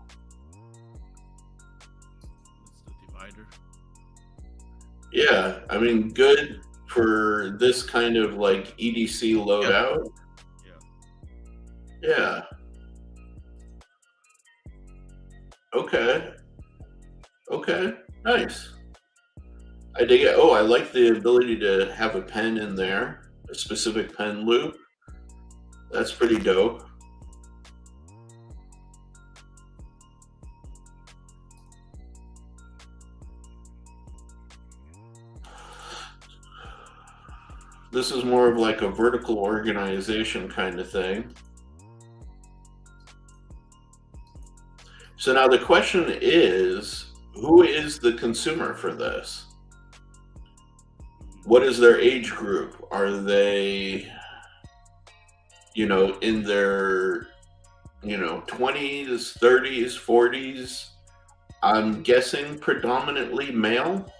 Yeah, I mean, good for this kind of like EDC loadout. Yeah. Okay. Nice. I dig it. Oh, I like the ability to have a pen in there, a specific pen loop. That's pretty dope. This is more of like a vertical organization kind of thing. So now the question is, who is the consumer for this? What is their age group? Are they, in their, 20s, 30s, 40s? I'm guessing predominantly male.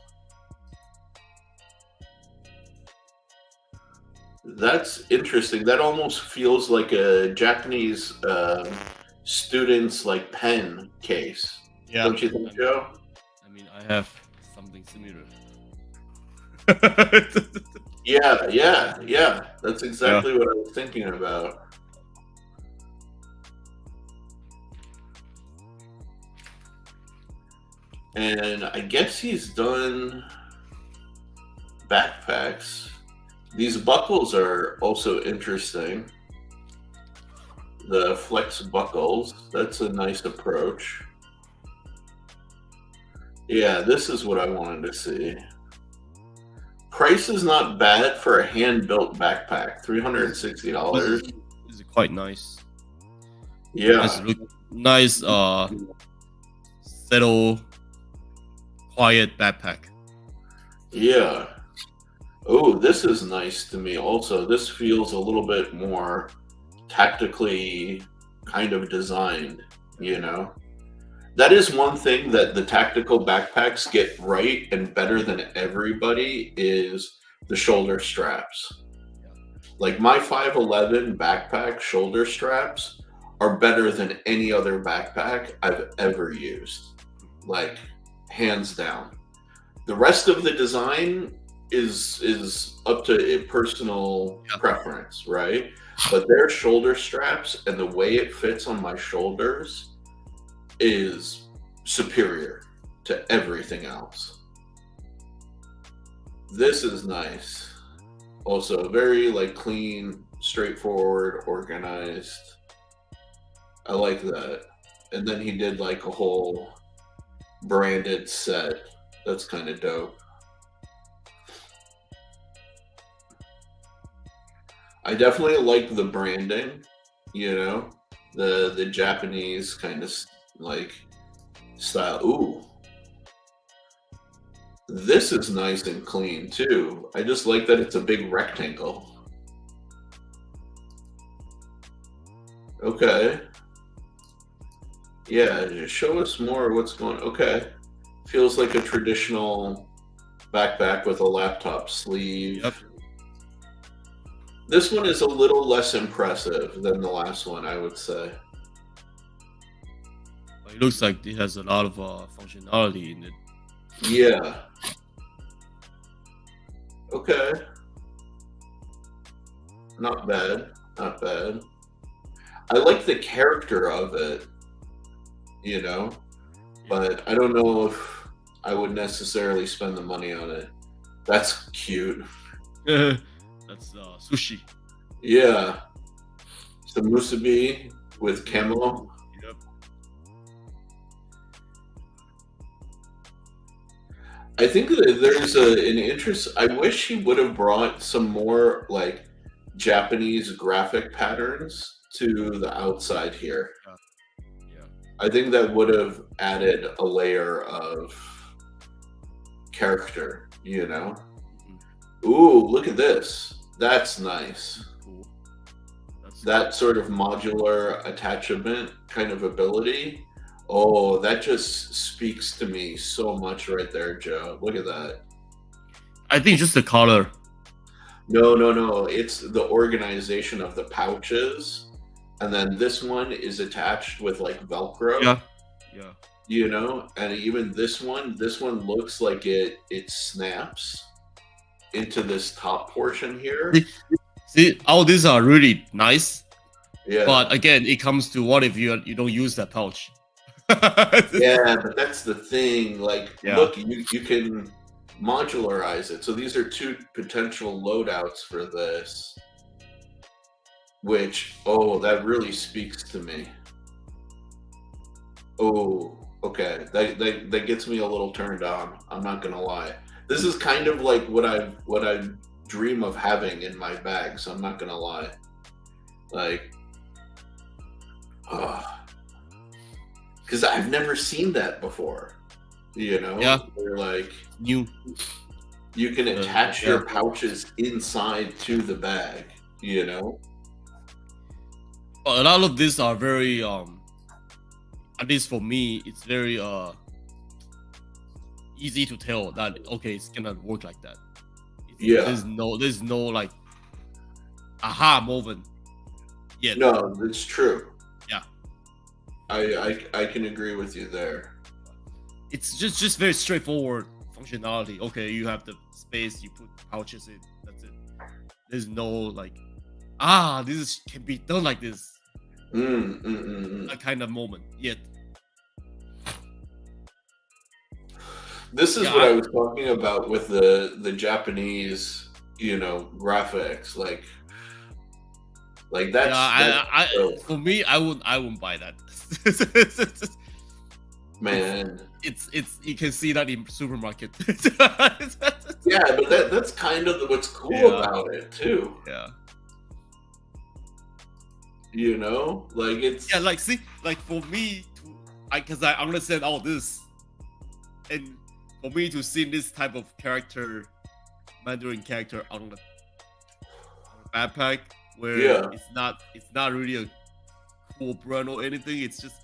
That's interesting. That almost feels like a Japanese student's like pen case. Yeah. Don't you think, Joe? I mean, I have something similar. Yeah. That's exactly what I was thinking about. And I guess he's done backpacks. These buckles are also interesting. The flex buckles, that's a nice approach. Yeah, this is what I wanted to see. Price is not bad for a hand-built backpack. $360. This is quite nice. Yeah. Nice, settle, quiet backpack. Yeah. Oh, this is nice to me also. This feels a little bit more tactically kind of designed, That is one thing that the tactical backpacks get right and better than everybody is the shoulder straps. Like my 511 backpack shoulder straps are better than any other backpack I've ever used. Like hands down. The rest of the design is up to personal preference, right? But their shoulder straps and the way it fits on my shoulders is superior to everything else. This is nice. Also very like clean, straightforward, organized. I like that. And then he did like a whole branded set. That's kind of dope. I definitely like the branding, the Japanese kind of like style. Ooh. This is nice and clean too. I just like that it's a big rectangle. Okay. Yeah, just show us more what's going on. Okay. Feels like a traditional backpack with a laptop sleeve. Yep. This one is a little less impressive than the last one, I would say. It looks like it has a lot of functionality in it. Yeah. Okay. Not bad. Not bad. I like the character of it, but I don't know if I would necessarily spend the money on it. That's cute. That's sushi. Yeah. Some musubi with camo. Yep. I think that there's an interest. I wish he would have brought some more like Japanese graphic patterns to the outside here. Yeah. I think that would have added a layer of character, Ooh, look at this. That's nice. Cool. That sort of modular attachment kind of ability. Oh, that just speaks to me so much right there, Joe. Look at that. I think just the color. No. It's the organization of the pouches. And then this one is attached with like Velcro. Yeah. And even this one looks like it snaps into this top portion here. See, all these are really nice. Yeah. But again, it comes to what if you don't use that pouch? Yeah, but that's the thing. Like, Yeah. Look, you can modularize it. So these are two potential loadouts for this. Which, that really speaks to me. Oh, okay. That gets me a little turned on. I'm not gonna lie. This is kind of like what I dream of having in my bag, so I'm not gonna lie. Like, because I've never seen that before. You know, Yeah, where like new. you can attach Yeah. your pouches inside to the bag, you know? A lot of these are very at least for me, it's very easy to tell that okay, it's gonna work like that. Yeah. There's no like aha moment yet. No, that's true. Yeah, I can agree with you there. it's just very straightforward functionality. Okay, you have the space, you put pouches in. That's it. There's no like this can be done like this. That kind of moment yet. This is Yeah, what I was talking about with the Japanese, you know, graphics. Like that's for me, I wouldn't buy that. man. It's you can see that in supermarket. Yeah, but that's kind of what's cool Yeah. about it too. Yeah. You know, like it's Yeah, like see, like for me to because I understand all this, and for me to see this type of character, Mandarin character on the backpack, where Yeah. it's not really a cool brand or anything. It's just,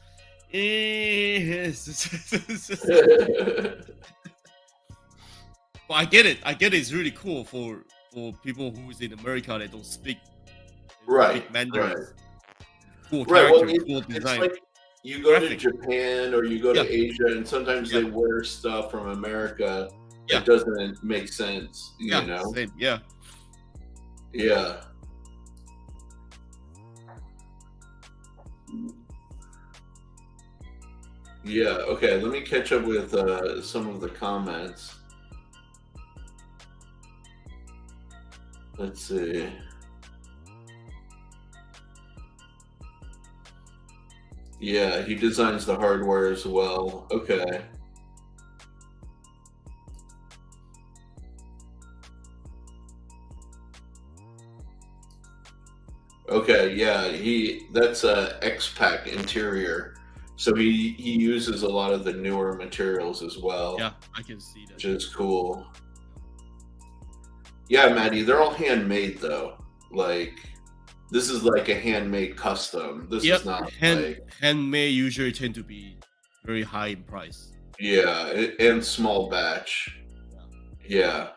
but I get it. I get it. It's really cool for people who's in America that don't speak right, Mandarin. right. Cool Right. character, Well, cool it's design. like you go Graphic. to Japan or you go Yeah. to Asia, and sometimes Yeah. they wear stuff from America Yeah. that doesn't make sense. You Yeah, know? same. Yeah. Yeah. Yeah. Okay. Let me catch up with some of the comments. Let's see. Yeah, he designs the hardware as well. Okay. Okay, yeah, that's a X-Pack interior. So he uses a lot of the newer materials as well. Yeah, I can see that. Which is cool. Yeah, Maddie, they're all handmade though. Like this is like a handmade custom. This is not like handmade usually tend to be very high in price. yeah, and small batch. Yeah.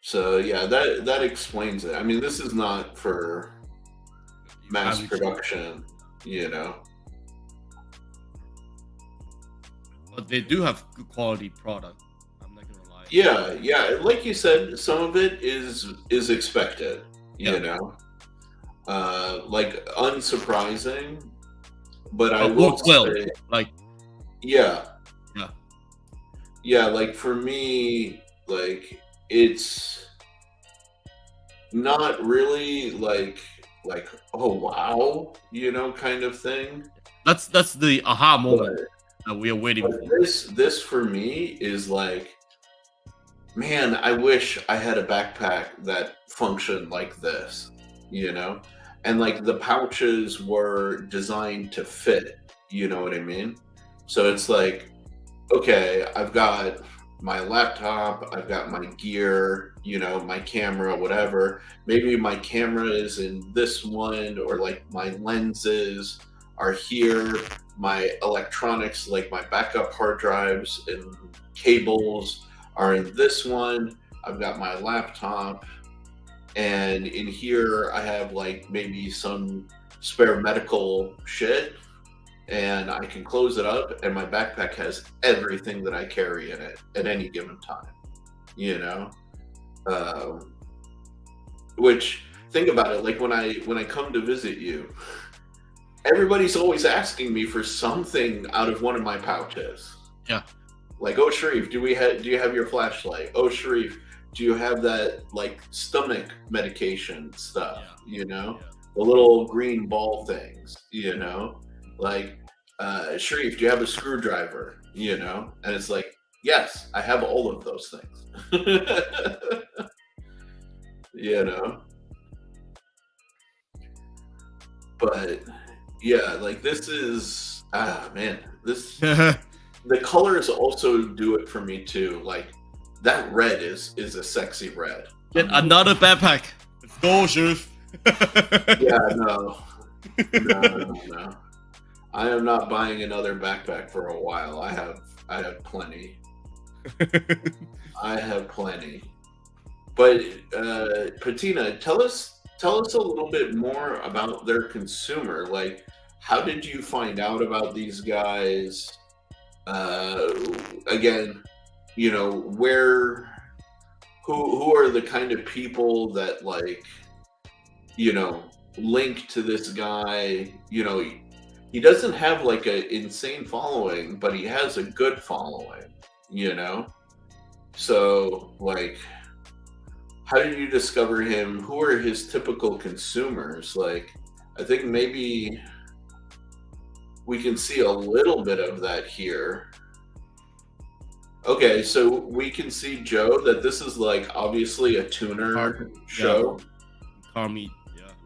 So yeah, that explains it. I mean, this is not for mass production, you know. But they do have good quality product. I'm not gonna lie. Yeah, yeah. Like you said, some of it is expected, you know. Like unsurprising, but I will say, like yeah, yeah, yeah. Like for me, like it's not really like oh wow, you know, kind of thing. That's the aha moment that we are waiting for. This for me is like, man, I wish I had a backpack that functioned like this, you know? And like the pouches were designed to fit, you know what I mean? So it's like, okay, I've got my laptop, I've got my gear, you know, my camera, whatever. Maybe my camera is in this one, or like my lenses are here, my electronics, like my backup hard drives and cables are in this one. I've got my laptop, and in here I have like maybe some spare medical shit, and I can close it up, and my backpack has everything that I carry in it at any given time, you know. Which, think about it, like when I come to visit you, everybody's always asking me for something out of one of my pouches. Yeah. Like, oh Sherif, do you have your flashlight? Oh Sherif, do you have that like stomach medication stuff? Yeah. You know, the little green ball things. You know, like Sherif, do you have a screwdriver? You know, and it's like, yes, I have all of those things. You know, but yeah, like this is, Ah, man, the colors also do it for me too. Like that red is a sexy red. Get another backpack. Let's go, Sherif. Yeah, no, no. I am not buying another backpack for a while. I have plenty. I have plenty. But Patina, tell us a little bit more about their consumer. Like, how did you find out about these guys? Uh, Again, you know, who are the kind of people that like, you know, link to this guy? You know, he doesn't have like an insane following, but he has a good following. You know, so like how did you discover him? Who are his typical consumers? Like, I think maybe we can see a little bit of that here. Okay, so we can see, Joe, that this is like obviously a tuner show. Car meet,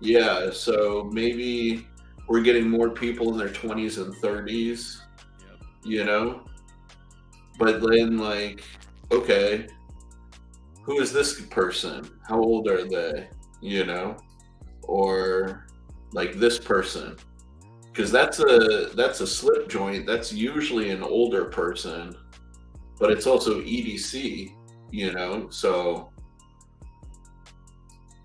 Yeah, so maybe we're getting more people in their 20s and 30s, Yep. you know? But then, like, okay, who is this person? How old are they? You know, or like this person, because that's a slip joint. That's usually an older person, but it's also EDC. You know, so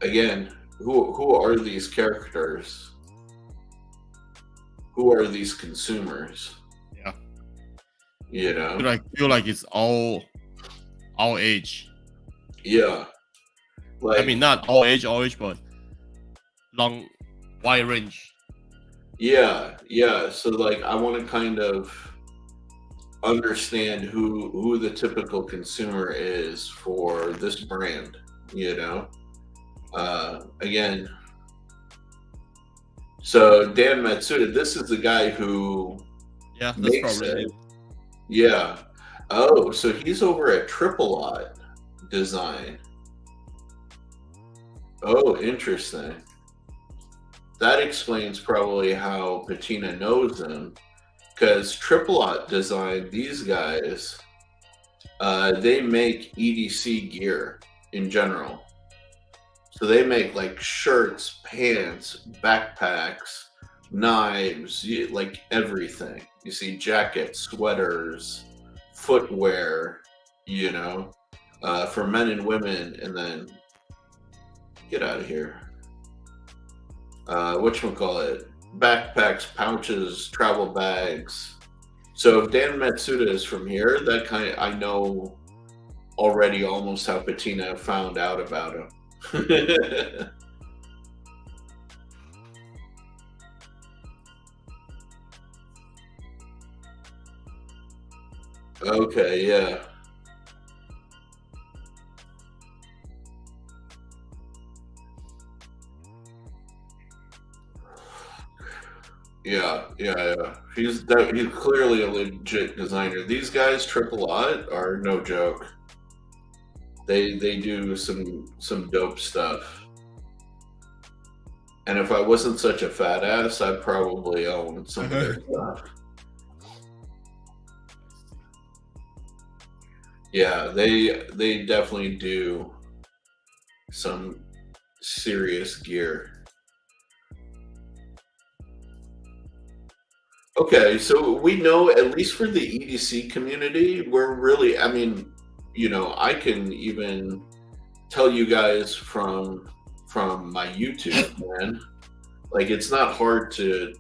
again, who are these characters? Who are these consumers? Yeah. You know, I feel like it's all age. yeah. Like, I mean, not all age, but long, wide range. yeah, yeah. So like, I want to kind of understand who the typical consumer is for this brand. You know, again. So Dan Matsuda, this is the guy who Yeah, that's makes probably it. Yeah. Oh, so he's over at Triple Lot Design. Oh, interesting. That explains probably how Patina knows him, because Triple Lot Design, these guys, they make EDC gear in general. So they make like shirts, pants, backpacks, knives, like everything. You see jackets, sweaters, footwear, you know, for men and women. And then get out of here. Whatchamacallit? Backpacks, pouches, travel bags. So if Dan Matsuda is from here, that kind of, I know already almost how Patina found out about him. Okay, yeah. Yeah. He's clearly a legit designer. These guys, Triple Lot, are no joke. They do some dope stuff. And if I wasn't such a fat ass, I'd probably own some of their stuff. Yeah, they definitely do some serious gear. Okay, so we know, at least for the EDC community, we're really, I mean, you know, I can even tell you guys from my YouTube, man. Like, it's not hard to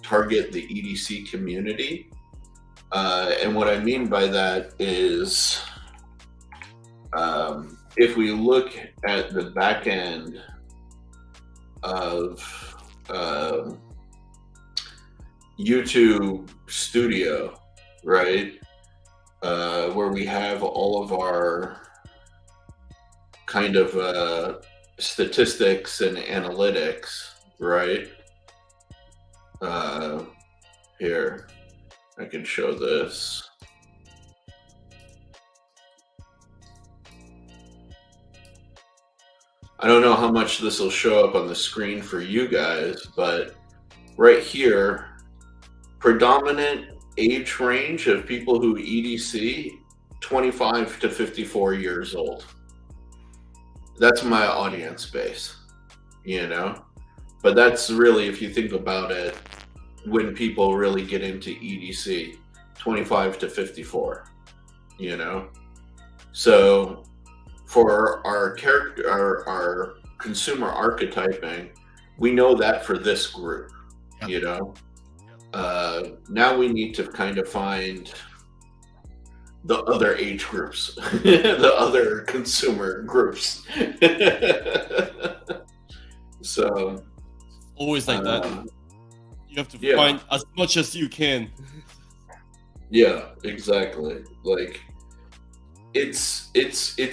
target the EDC community. And what I mean by that is, if we look at the back end of YouTube Studio, right, where we have all of our kind of statistics and analytics, right? Here, I can show this. I don't know how much this will show up on the screen for you guys, but right here, predominant age range of people who EDC, 25 to 54 years old. That's my audience base, you know? But that's really, if you think about it, when people really get into EDC, 25 to 54, you know? So for our character, our consumer archetyping, we know that for this group, Yep. you know? Now we need to kind of find the other age groups, the other consumer groups. So Always like that. You have to yeah. find as much as you can. Yeah, exactly. Like it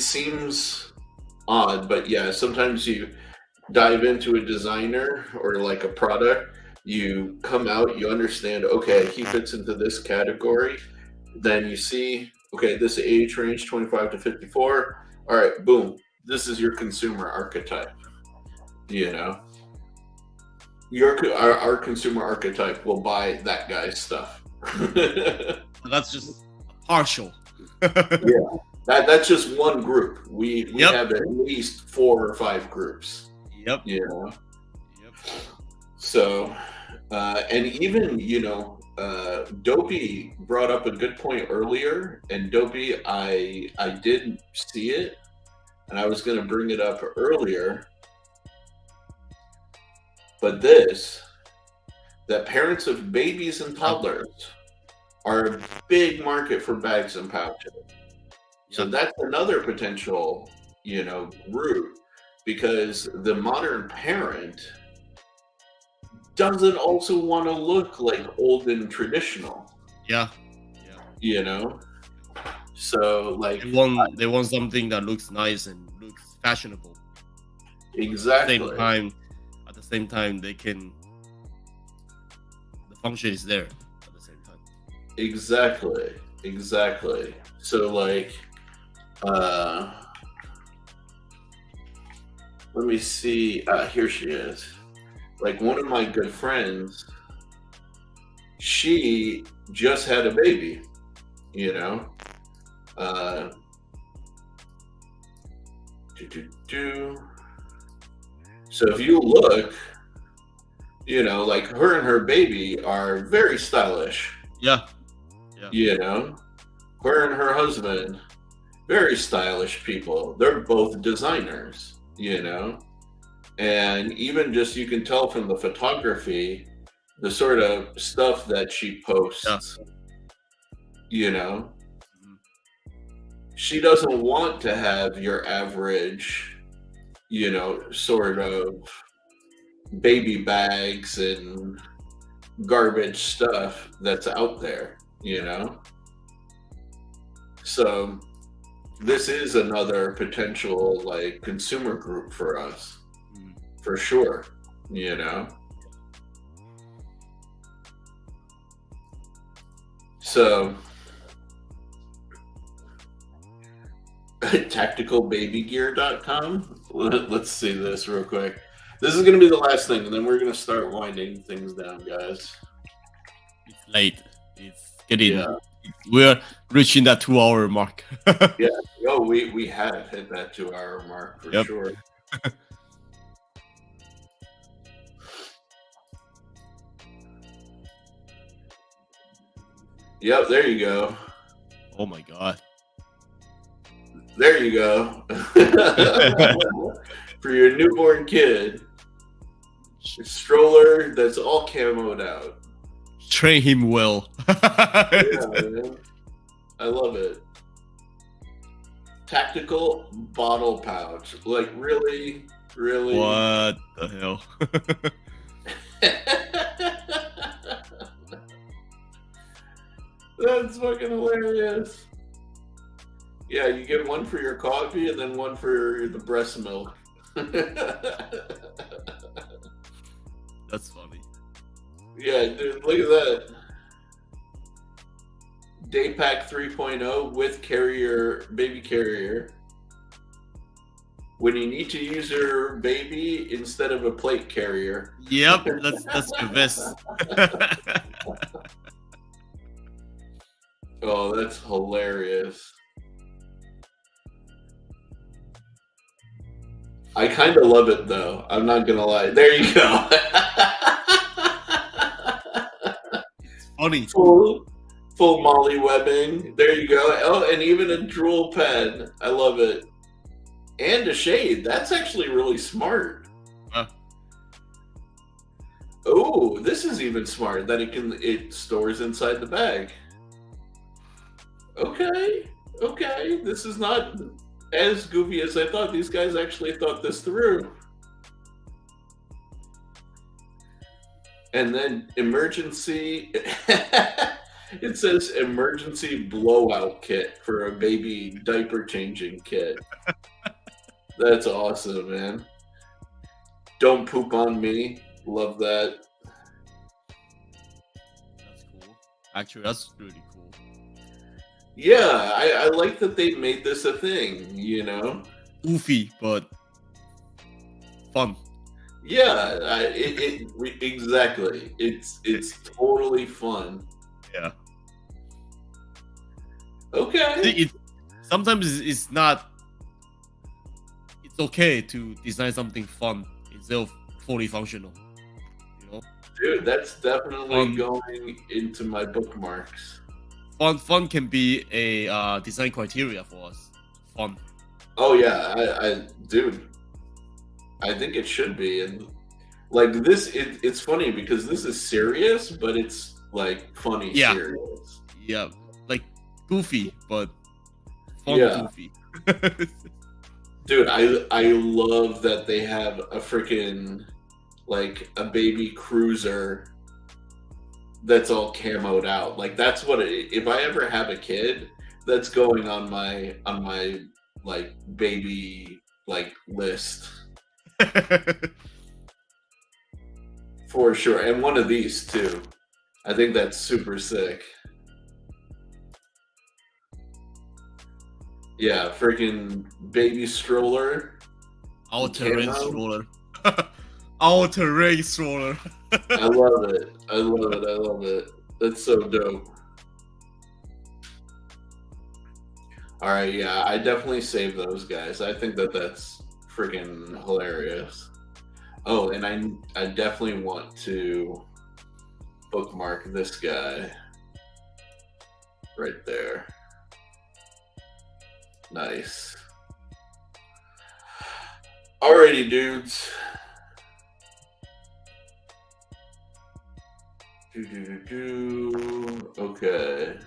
seems odd, but yeah, sometimes you dive into a designer or like a product, you come out, you understand, okay, he fits into this category. Then you see, okay, this age range 25 to 54. All right, boom. This is your consumer archetype. You know, our consumer archetype will buy that guy's stuff. That's just partial. Yeah, that's just one group. We Yep. have at least 4 or 5 groups. Yep. You know, Yep. so and even Dopey brought up a good point earlier, and Dopey, I did see it, and I was going to bring it up earlier, but that parents of babies and toddlers are a big market for bags and pouches. So that's another potential, route, because the modern parent doesn't also want to look like old and traditional, Yeah. So like They want something that looks nice and looks fashionable. exactly. At the same time, the function is there at the same time. Exactly. So like, let me see. Here she is. Like one of my good friends, she just had a baby, So if you look, like her and her baby are very stylish. Yeah. Her and her husband, very stylish people. They're both designers, and even just you can tell from the photography, the sort of stuff that she posts, she doesn't want to have your average, sort of baby bags and garbage stuff that's out there, So this is another potential like consumer group for us, for sure, So tacticalbabygear.com. Let's see this real quick. This is going to be the last thing, and then we're going to start winding things down, guys. It's late. It's getting. We're reaching that 2-hour mark. Yeah. Oh, we have hit that 2-hour mark for sure. Yep. There you go. Oh my god. There you go. For your newborn kid, a stroller that's all camoed out. Train him well. Yeah, man. I love it. Tactical bottle pouch. Like, really? What the hell? That's fucking hilarious. Yeah, you get one for your coffee and then one for the breast milk. That's funny. Yeah, dude, look at that. Day pack 3.0 with baby carrier. When you need to use your baby instead of a plate carrier. Yep, that's the best. Oh, that's hilarious. I kind of love it though. I'm not gonna lie. There you go. It's funny. full, full Molly webbing. There you go. Oh, and even a drool pen. I love it. And a shade. That's actually really smart. Uh, Oh, this is even smart that it stores inside the bag. Okay, okay. This is not as goofy as I thought. These guys actually thought this through. And then emergency. It says emergency blowout kit for a baby diaper changing kit. That's awesome, man. Don't poop on me. Love that. that's cool. Actually, that's really cool. Yeah, I like that they made this a thing, you know? Goofy, but fun. Yeah, exactly. It's totally fun. Yeah. Okay. It sometimes it's not. It's okay to design something fun instead of fully functional. You know, Dude, that's definitely Um, going into my bookmarks. fun can be a design criteria for us. Fun. Oh yeah, dude, I think it should be. And like this, it's funny because this is serious, but it's like funny Yeah. serious. Yeah, like goofy, but fun Yeah. goofy. Dude, I love that they have a freaking like a baby cruiser that's all camoed out. Like that's what if I ever have a kid, that's going on my like baby like list for sure. And one of these too. I think that's super sick. Yeah, freaking baby stroller. Our terrain Camo? stroller. Our terrain stroller. I love it. I love it. I love it. That's so dope. All right, yeah, I definitely save those guys. I think that that's freaking hilarious. Oh, and I definitely want to bookmark this guy right there. Nice. Alrighty, dudes. Okay.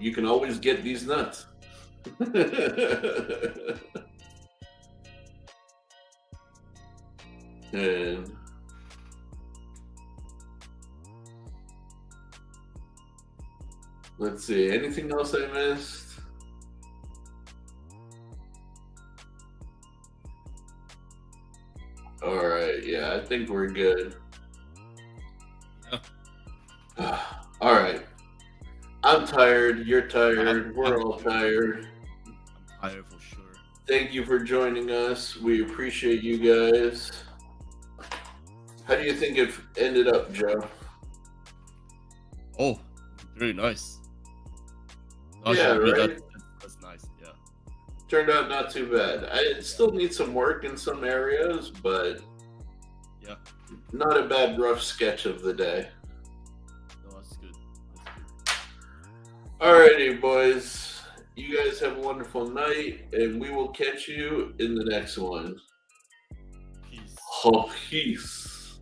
You can always get these nuts. And let's see, anything else I missed? All right, yeah, I think we're good. All right. I'm tired. You're tired. We're all tired. I'm tired for sure. Thank you for joining us. We appreciate you guys. How do you think it ended up, Joe? Oh, very nice. Yeah, right? That's nice. Yeah. Turned out not too bad. I still need some work in some areas, but Yeah. not a bad rough sketch of the day. No, that's good. That's good. Alrighty, boys. You guys have a wonderful night, and we will catch you in the next one. Peace. Peace.